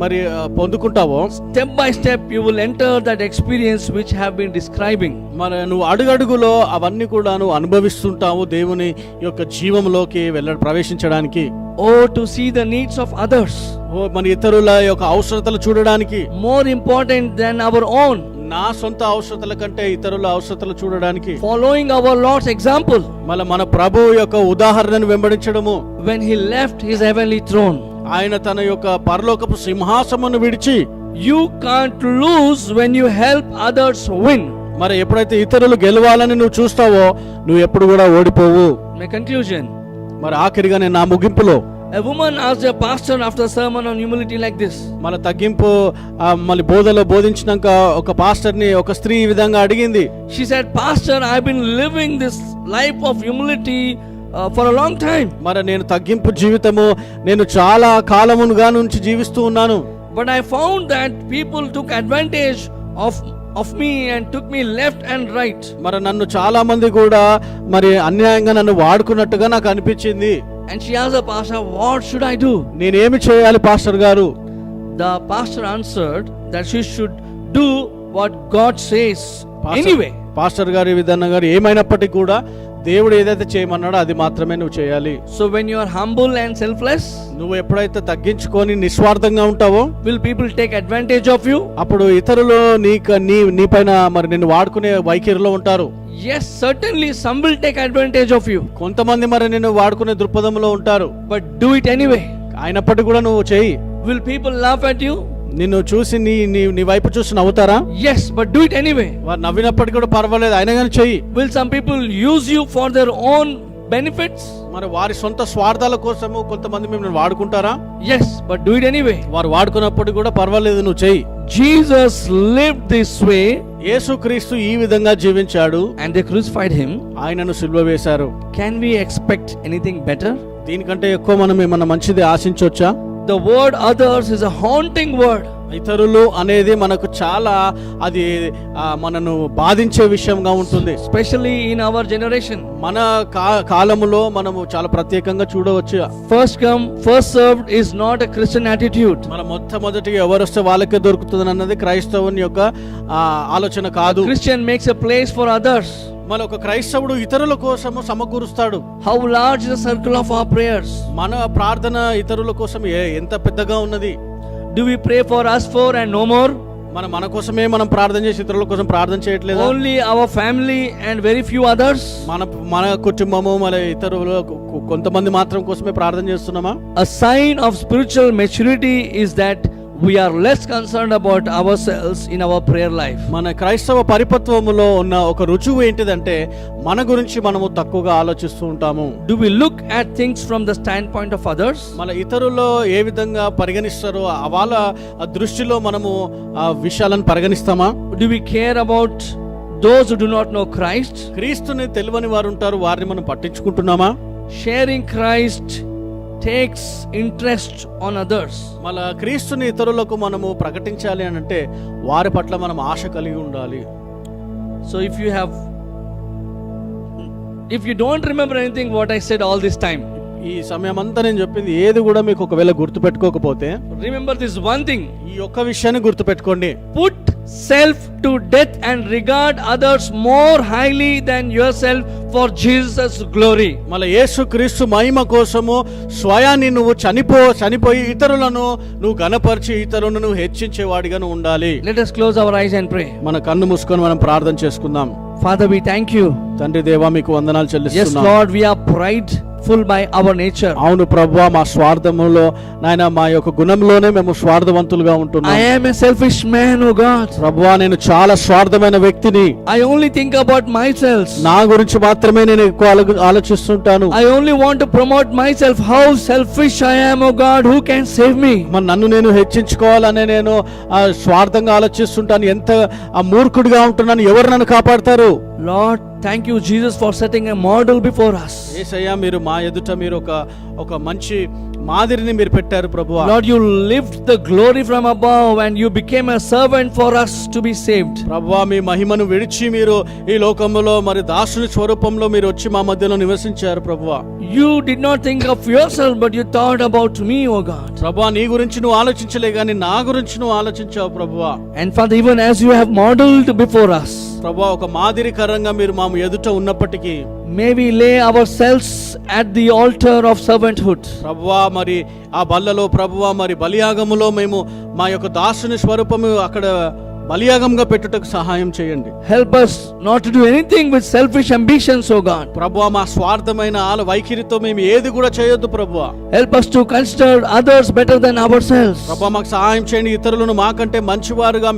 మరి పొందుకుంటావో, step by step you will enter that experience which have been describing. మరి నువ్వు అడుగడుగులో అవన్నీ కూడా నువ్వు అనుభవిస్తుంటావు దేవుని యొక్క జీవంలోకి ప్రవేశించడానికి. Oh, to see the needs of others, మన ఇతరుల యొక్క అవసరతలు చూడడానికి, more important than our own, నా సొంత అవసరతల కంటే ఇతరుల అవసరతలు చూడడానికి, following our Lord's example మళ్ళీ మన ప్రభు యొక్క ఉదాహరణను వెంబడించడము. when He left His heavenly throne. ఆయన తన యొక్క పరలోకపు సింహాసనమును విడిచి, You can't lose when you help others win. మరి ఎప్పుడైతే ఇతరులు గెలవాలని నువ్వు చూస్తావో నువ్వు ఎప్పుడు కూడా ఓడిపోవు. My conclusion, మరి ఆఖరిగా నేను నా ముగింపులో a woman asked a pastor after a sermon on humility like this. మన తగ్గింపు మళ్ళీ బోధలో బోధించినాక ఒక పాస్టర్ని ఒక స్త్రీ ఈ విధంగా అడిగింది. She said, Pastor, I've been living this life of humility for a long time. మరి నేను తగ్గింపు జీవితము నేను చాలా కాలముగా నుంచి జీవిస్తూ ఉన్నాను. But I found that people took advantage of me and took me left and right. మరి నన్ను చాలా మంది కూడా మరి అన్యాయంగా నన్ను వాడుకున్నట్టుగా నాకు అనిపించింది. And she asked the pastor, what should I do? నేనేమి చేయాలి పాస్టర్ గారు? The pastor answered that she should do what God says anyway. Pastor గారు ఈ విధంగా గారు ఏమైనప్పటికీ కూడా దేవుడు ఏదైతే చేయమన్నాడో అది మాత్రమే నువ్వు చేయాలి. So when you are humble and selfless, నువ్వు ఎప్పుడైతే తగ్గించుకొని నిస్వార్థంగా ఉంటావో, will people take advantage of you? అప్పుడు ఇతరులు నీ పైన మరి నిన్ను వాడుకునే వైఖరిలో ఉంటారు. Yes, certainly some will take advantage of you. కొంతమంది మరి నిన్ను వాడుకునే దృక్పథంలో ఉంటారు. But do it anyway. అయినప్పటికీ కూడా నువ్వు చెయ్యి. Will people laugh at you? నిన్ను చూసి నీ వైపు చూసి నవ్వుతారా? Yes, but do it anyway. వారు నవ్వినప్పటికీ కూడా పర్వాలేదు, అయినా కానీ చెయ్యి. Will some people use you for their own benefits? మరి వారి సొంత స్వార్థాల కోసము కొంతమంది మిమ్మల్ని వాడుకుంటారా? Yes, but do it anyway. వారు వాడుకున్నప్పటికీ కూడా పర్వాలేదు, నువ్వు చెయ్యి. Jesus lived this way యేసుక్రీస్తు ఈ విధంగా జీవించాడు, and they crucified him. ఆయనను సిలువ వేశారు. Can we expect anything better? దీనికంటే ఎక్కువ మనం ఏమన్నా మంచిది ఆశించవచ్చా? The word others is a haunting word. ఇతరులు అనేది మనకు చాలా అది మనను బాధించే విషయంగా ఉంటుంది. Especially in our generation. మన కాలములో మనము చాలా ప్రత్యేకంగా చూడవచ్చు. First come, first served is not a Christian attitude. మన మొట్టమొదటిగా ఎవరొస్తే వాళ్ళకే దొరుకుతుంది అన్నది క్రైస్తవుని యొక్క ఆలోచన కాదు. Christian makes a place for others. మన ఒక క్రైస్తవుడు ఇతరుల కోసము సమకూరుస్తాడు. How large is the circle of our prayers? మన ప్రార్థన ఇతరుల కోసం ఎంత పెద్దగా ఉన్నది. Do we pray for us for and no more? మన కోసమే మనం ప్రార్థన చేసి ఇతరుల కోసం ప్రార్థన చేయట్లేదు. Only our family and very few others. మన కుటుంబము మన ఇతరులు కొంతమంది మాత్రం కోసమే ప్రార్థన చేస్తున్నామా? A sign of spiritual maturity is that we are less concerned about ourselves in our prayer life. మన క్రైస్తవ పరిపక్వములో ఉన్న ఒక రుజువు ఏంటిదంటే మన గురించి మనము తక్కువగా ఆలోచిస్తూ ఉంటాము. Do we look at things from the standpoint of others? మన ఇతరులు ఏ విధంగా పరిగణిస్తారో వాళ్ళ దృష్టిలో మనము ఆ విషయాలను పరిగణిస్తామా? Do we care about those who do not know Christ? క్రీస్తుని తెలియని వారు ఉంటారు, వారిని మనం పట్టించుకుంటున్నామా? Sharing Christ takes interest on others. మన క్రీస్తుని ఇతరులకు మనము ప్రకటించాలి అని అంటే వారి పట్ల మనం ఆశ కలిగి ఉండాలి. So if you don't remember anything what I said all this time, ఈ సమయం అంతా నేను చెప్పింది ఏది కూడా మీకు ఒకవేళ గుర్తు పెట్టుకోకపోతే remember this one thing. ఈ ఒక్క విషయాన్ని గుర్తు పెట్టుకోండి. Put self to death and regard others more highly than yourself for Jesus' glory. మళ్ళీ యేసు క్రీస్తు మహిమ కోసము స్వయాన్ని నువ్వు చనిపోయి ఇతరులను నువ్వు గణపరిచి ఇతరులను నువ్వు హెచ్చించేవాడిగా ఉండాలి. Let us close our eyes and pray. మన కన్ను మూసుకొని మనం ప్రార్థన చేసుకుందాం. Father, we thank you. తండ్రి దేవా మీకు వందనాలు Yes, చెల్లిస్తున్నాం. Lord, we are prideful by our nature. అవును ప్రభువా, మా స్వార్థములో నాయన మా యొక్క గుణంలోనే మేము స్వార్థవంతులుగా I ఉంటున్నాం. am a selfish man, oh God. ప్రభువా, నేను చాలా స్వార్థమైన వ్యక్తిని. I only think about myself. నా గురించి మాత్రమే నేను ఎక్కువ ఆలోచిస్తుంటాను. I only want to promote myself. How selfish I am, oh God. Who can save me? మరి నన్ను నేను హెచ్చించుకోవాలనే నేను స్వార్థంగా ఆలోచిస్తుంటాను. ఎంత మూర్ఖుడిగా ఉంటున్నాను, ఎవరు నన్ను కాపాడతారు? Lord, thank you, Jesus, for setting a model before us. యేసయ్యా, మీరు మా ఎదుట మీరు ఒక మంచి మాదిరిని మీరు పెట్టారు ప్రభువా. Lord, you lived the glory from above and you became a servant for us to be saved. ప్రభువా, మీ మహిమను విడిచి మీరు ఈ లోకంలో మరి దాసుని స్వరూపంలో మీరు వచ్చి మా మధ్యలో నివసించారు ప్రభువా. You did not think of yourself, but you thought about me, oh God. ప్రభువా, నీ గురించి నువ్వు ఆలోచించలే గాని నా గురించి నువ్వు ఆలోచించావు ప్రభువా. And Father, even as you have modeled before us, ప్రభువా, ఒక మాదిరికరంగా మీరు మా ఎదుట ఉన్నప్పటికీ may we lay ourselves at the altar of servanthood. ప్రభువా, మరి ఆ బల్లలో ప్రభువా మరి బలియాగములో మేము మా యొక్క దాసుని స్వరూపము అక్కడ బలియాగంగా పెట్టుటకు సహాయం చేయండి. Help us not to do anything with selfish ambitions, oh God. ప్రభువా, మా స్వార్థమైన వైఖరితో మేము ఏది కూడా చేయొద్దు ప్రభువా. Help us to consider others better than ourselves. ప్రభువా, మాకు సహాయం చేయండి. ఇతరులను మాకంటే మంచివారుగా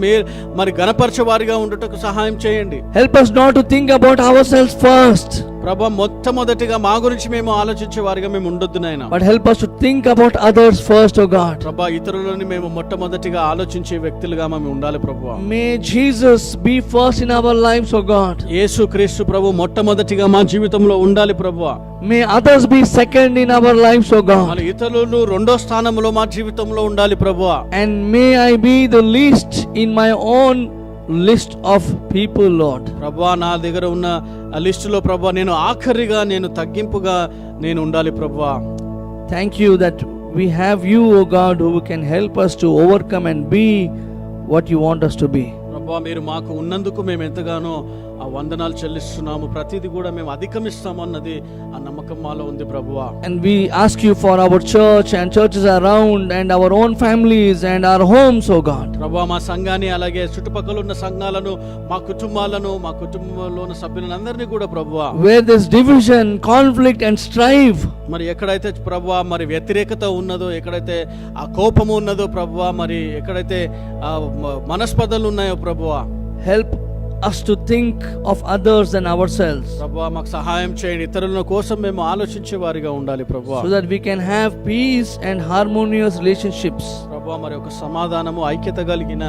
మరి గణపరచవారిగా ఉండుటకు సహాయం చేయండి. Help us not to think about ourselves first, ప్రభువా, మొట్టమొదటిగా మా గురించి మేము ఆలోచించే వారిగా మేము ఉండొద్దు నాయన. but help us to think about others first, oh God. ప్రభువా, ఇతరులని మేము మొట్టమొదటిగా ఆలోచించే వ్యక్తులుగా మేము ఉండాలి ప్రభువా. May Jesus be first in our lives, oh God. యేసు క్రీస్తు ప్రభు మొట్టమొదటిగా మా జీవితంలో ఉండాలి ప్రభువా. May others be second in our lives, oh God. మన ఇతరులు రెండో స్థానంలో మా జీవితంలో ఉండాలి ప్రభువా. And may I be the least in my own list of people, Lord. ప్రభువా, నా దగ్గర ఉన్న ఆ లిస్టులో ప్రభువా నేను ఆఖరిగా నేను తగ్గింపుగా నేను ఉండాలి ప్రభువా. Thank you that we have you, oh God, who can help us to overcome and be what you want us to be. ప్రభువా, మీరు మాకు ఉన్నందుకు మేము ఎంతగానో ఆ వందనాలు చెల్లిస్తున్నాము. ప్రతిదీ కూడా మేము అధిగమిస్తామన్నది ఆ నమ్మకం మాలో ఉంది ప్రభువా. And we ask you for our church and churches around and our own families and our homes, oh God. ప్రభువా, మా సంఘాన్ని అలాగే చుట్టుపక్కల ఉన్న సంఘాలను మా కుటుంబాలను మా కుటుంబంలో ఉన్న సభ్యులందరినీ కూడా ప్రభువా, Where there's division, conflict and strife, మరి ఎక్కడైతే ప్రభువా మరి వ్యతిరేకత ఉన్నదో, ఎక్కడైతే ఆ కోపము ఉన్నదో ప్రభువా, మరి ఎక్కడైతే ఆ మనస్పర్ధలు ఉన్నాయో ప్రభువా, help us to think of others than ourselves, ప్రభువా మాకు సహాయం చేయండి. ఇతరుల కోసం మేము ఆలోచించే వారిగా ఉండాలి ప్రభువా. so that we can have peace and harmonious relationships, ప్రభువా, మరి ఒక సమాధానము ఐక్యత కలిగిన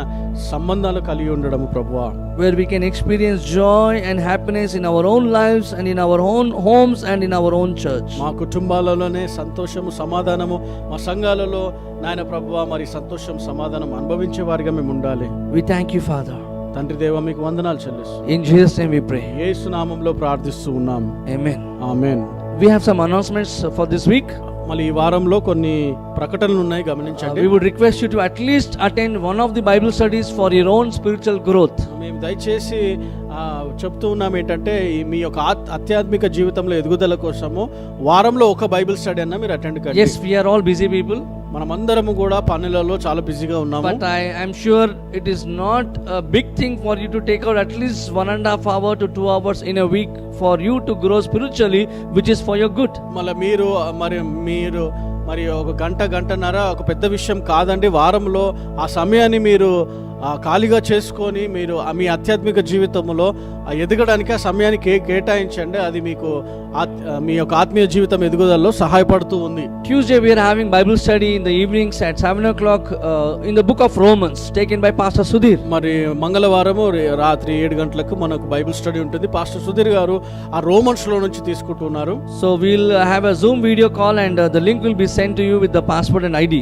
సంబంధాలు కలిగి ఉండడము ప్రభువా, where we can experience joy and happiness in our own lives and in our own homes and in our own church. మా కుటుంబాలలోనే సంతోషము సమాధానము, మా సంఘాలలో నాయన ప్రభువా మరి సంతోషం సమాధానం అనుభవించే వారిగా మేము ఉండాలి. We thank you, Father. తండ్రి దేవ మీకు వందనాలు చెల్లిస్తున్నాం. In Jesus' name we pray. యేసు నామములో ప్రార్థిస్తూ ఉన్నాము. Amen. Amen. We have some announcements for this week. మళ్ళీ ఈ వారంలో కొన్ని ప్రకటనలు ఉన్నాయి, గమనించండి. We would request you to at least attend one of the Bible studies for your own spiritual growth. మేము దయచేసి చెప్తూ ఉన్నాం ఏంటంటే మీ యొక్క ఆధ్యాత్మిక జీవితంలో ఎదుగుదల కోసము వారంలో ఒక బైబిల్ స్టడీ అన్న మీరు అటెండ్ కండి. Yes, we are all busy people. మనమందరము కూడా పనులలో చాలా బిజీగా ఉన్నాము. But I am sure it is not a big thing for you to take out at least 1.5 hour to 2 hours in a week for you to grow spiritually, which is for your good. మళ్ళీ మీరు ఒక గంటన్నర ఒక పెద్ద విషయం కాదండి. వారంలో ఆ సమయాన్ని మీరు ఖాళీగా చేసుకొని మీరు మీ ఆధ్యాత్మిక జీవితంలో ఎదగడానికి ఆ సమయాన్ని కేటాయించండి. అది మీకు మీ యొక్క ఆత్మీయ జీవితం ఎదుగుదలలో సహాయపడుతూ ఉంది. Tuesday we are having Bible study in the evenings at 7 o'clock in the book of Romans, taken by Pastor Sudhir. మరి మంగళవారము రాత్రి 7 గంటలకు మనకు బైబిల్ స్టడీ ఉంటుంది. పాస్టర్ సుధీర్ గారు ఆ రోమన్స్ లో నుంచి తీసుకుంటున్నారు. So we'll have a Zoom video call and the link will be sent to you with the password and ID.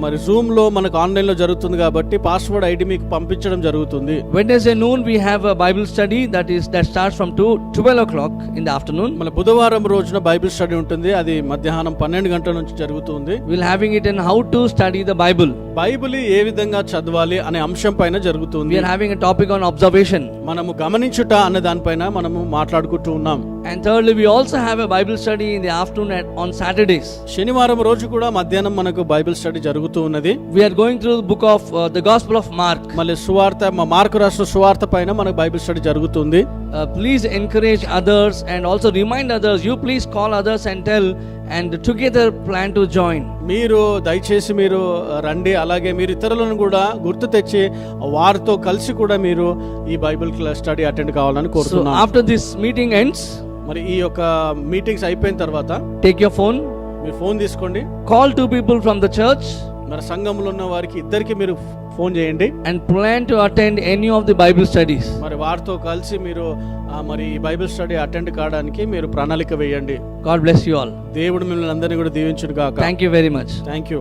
మరి జూమ్ లో మనకు ఆన్లైన్ లో జరుగుతుంది కాబట్టి పాస్వర్డ్ ఐడి మీకు పంపించడం జరుగుతుంది. Wednesday noon we have a Bible study that starts from 12 o'clock in the afternoon. మన బుధవారం రోజున బైబిల్ స్టడీ ఉంటుంది. అది మధ్యాహ్నం 12 గంటల నుంచి జరుగుతుంది. We'll having it in how to study the Bible. Bible ఏ విధంగా చదవాలి అనే అంశం పైన జరుగుతుంది. We are having a topic on observation. మనము గమనించుట అనే దానిపైన మనము మాట్లాడుకుంటూ ఉన్నాం. And thirdly we also have a Bible study in the afternoon on Saturdays. శనివారం రోజు కూడా మధ్యాహ్నం మనకు బైబిల్ స్టడీ జరుగుతూ ఉన్నది. We are going through the book of the Gospel of Mark. మళ్ళీ మార్కు రాసిన సువార్త పైన మనకు బైబిల్ స్టడీ జరుగుతుంది. Please encourage others and also remind others. You please call others and tell and together plan to join. మీరు దయచేసి మీరు రండి. అలాగే మీరు ఇతరులను కూడా గుర్తు తెచ్చి వారితో కలిసి కూడా మీరు ఈ బైబిల్ స్టడీ అటెండ్ కావాలని So కోరుతున్నాను. after this meeting ends, మరి ఈ యొక్క మీటింగ్స్ అయిపోయిన తర్వాత take your phone, మీరు ఫోన్ తీసుకోండి. call 2 people from the church మరి సంఘంలో ఉన్న వారికి ఇద్దరికి మీరు ఫోన్ చేయండి. and plan to attend any of the Bible studies. మరి వారితో కలిసి మీరు మరి ఈ బైబిల్ స్టడీ అటెండ్ కావడానికి మీరు ప్రణాళిక వేయండి. God bless you all. దేవుడు మిమ్మల్ని అందరినీ కూడా దీవించును గాక. Thank you very much. Thank you.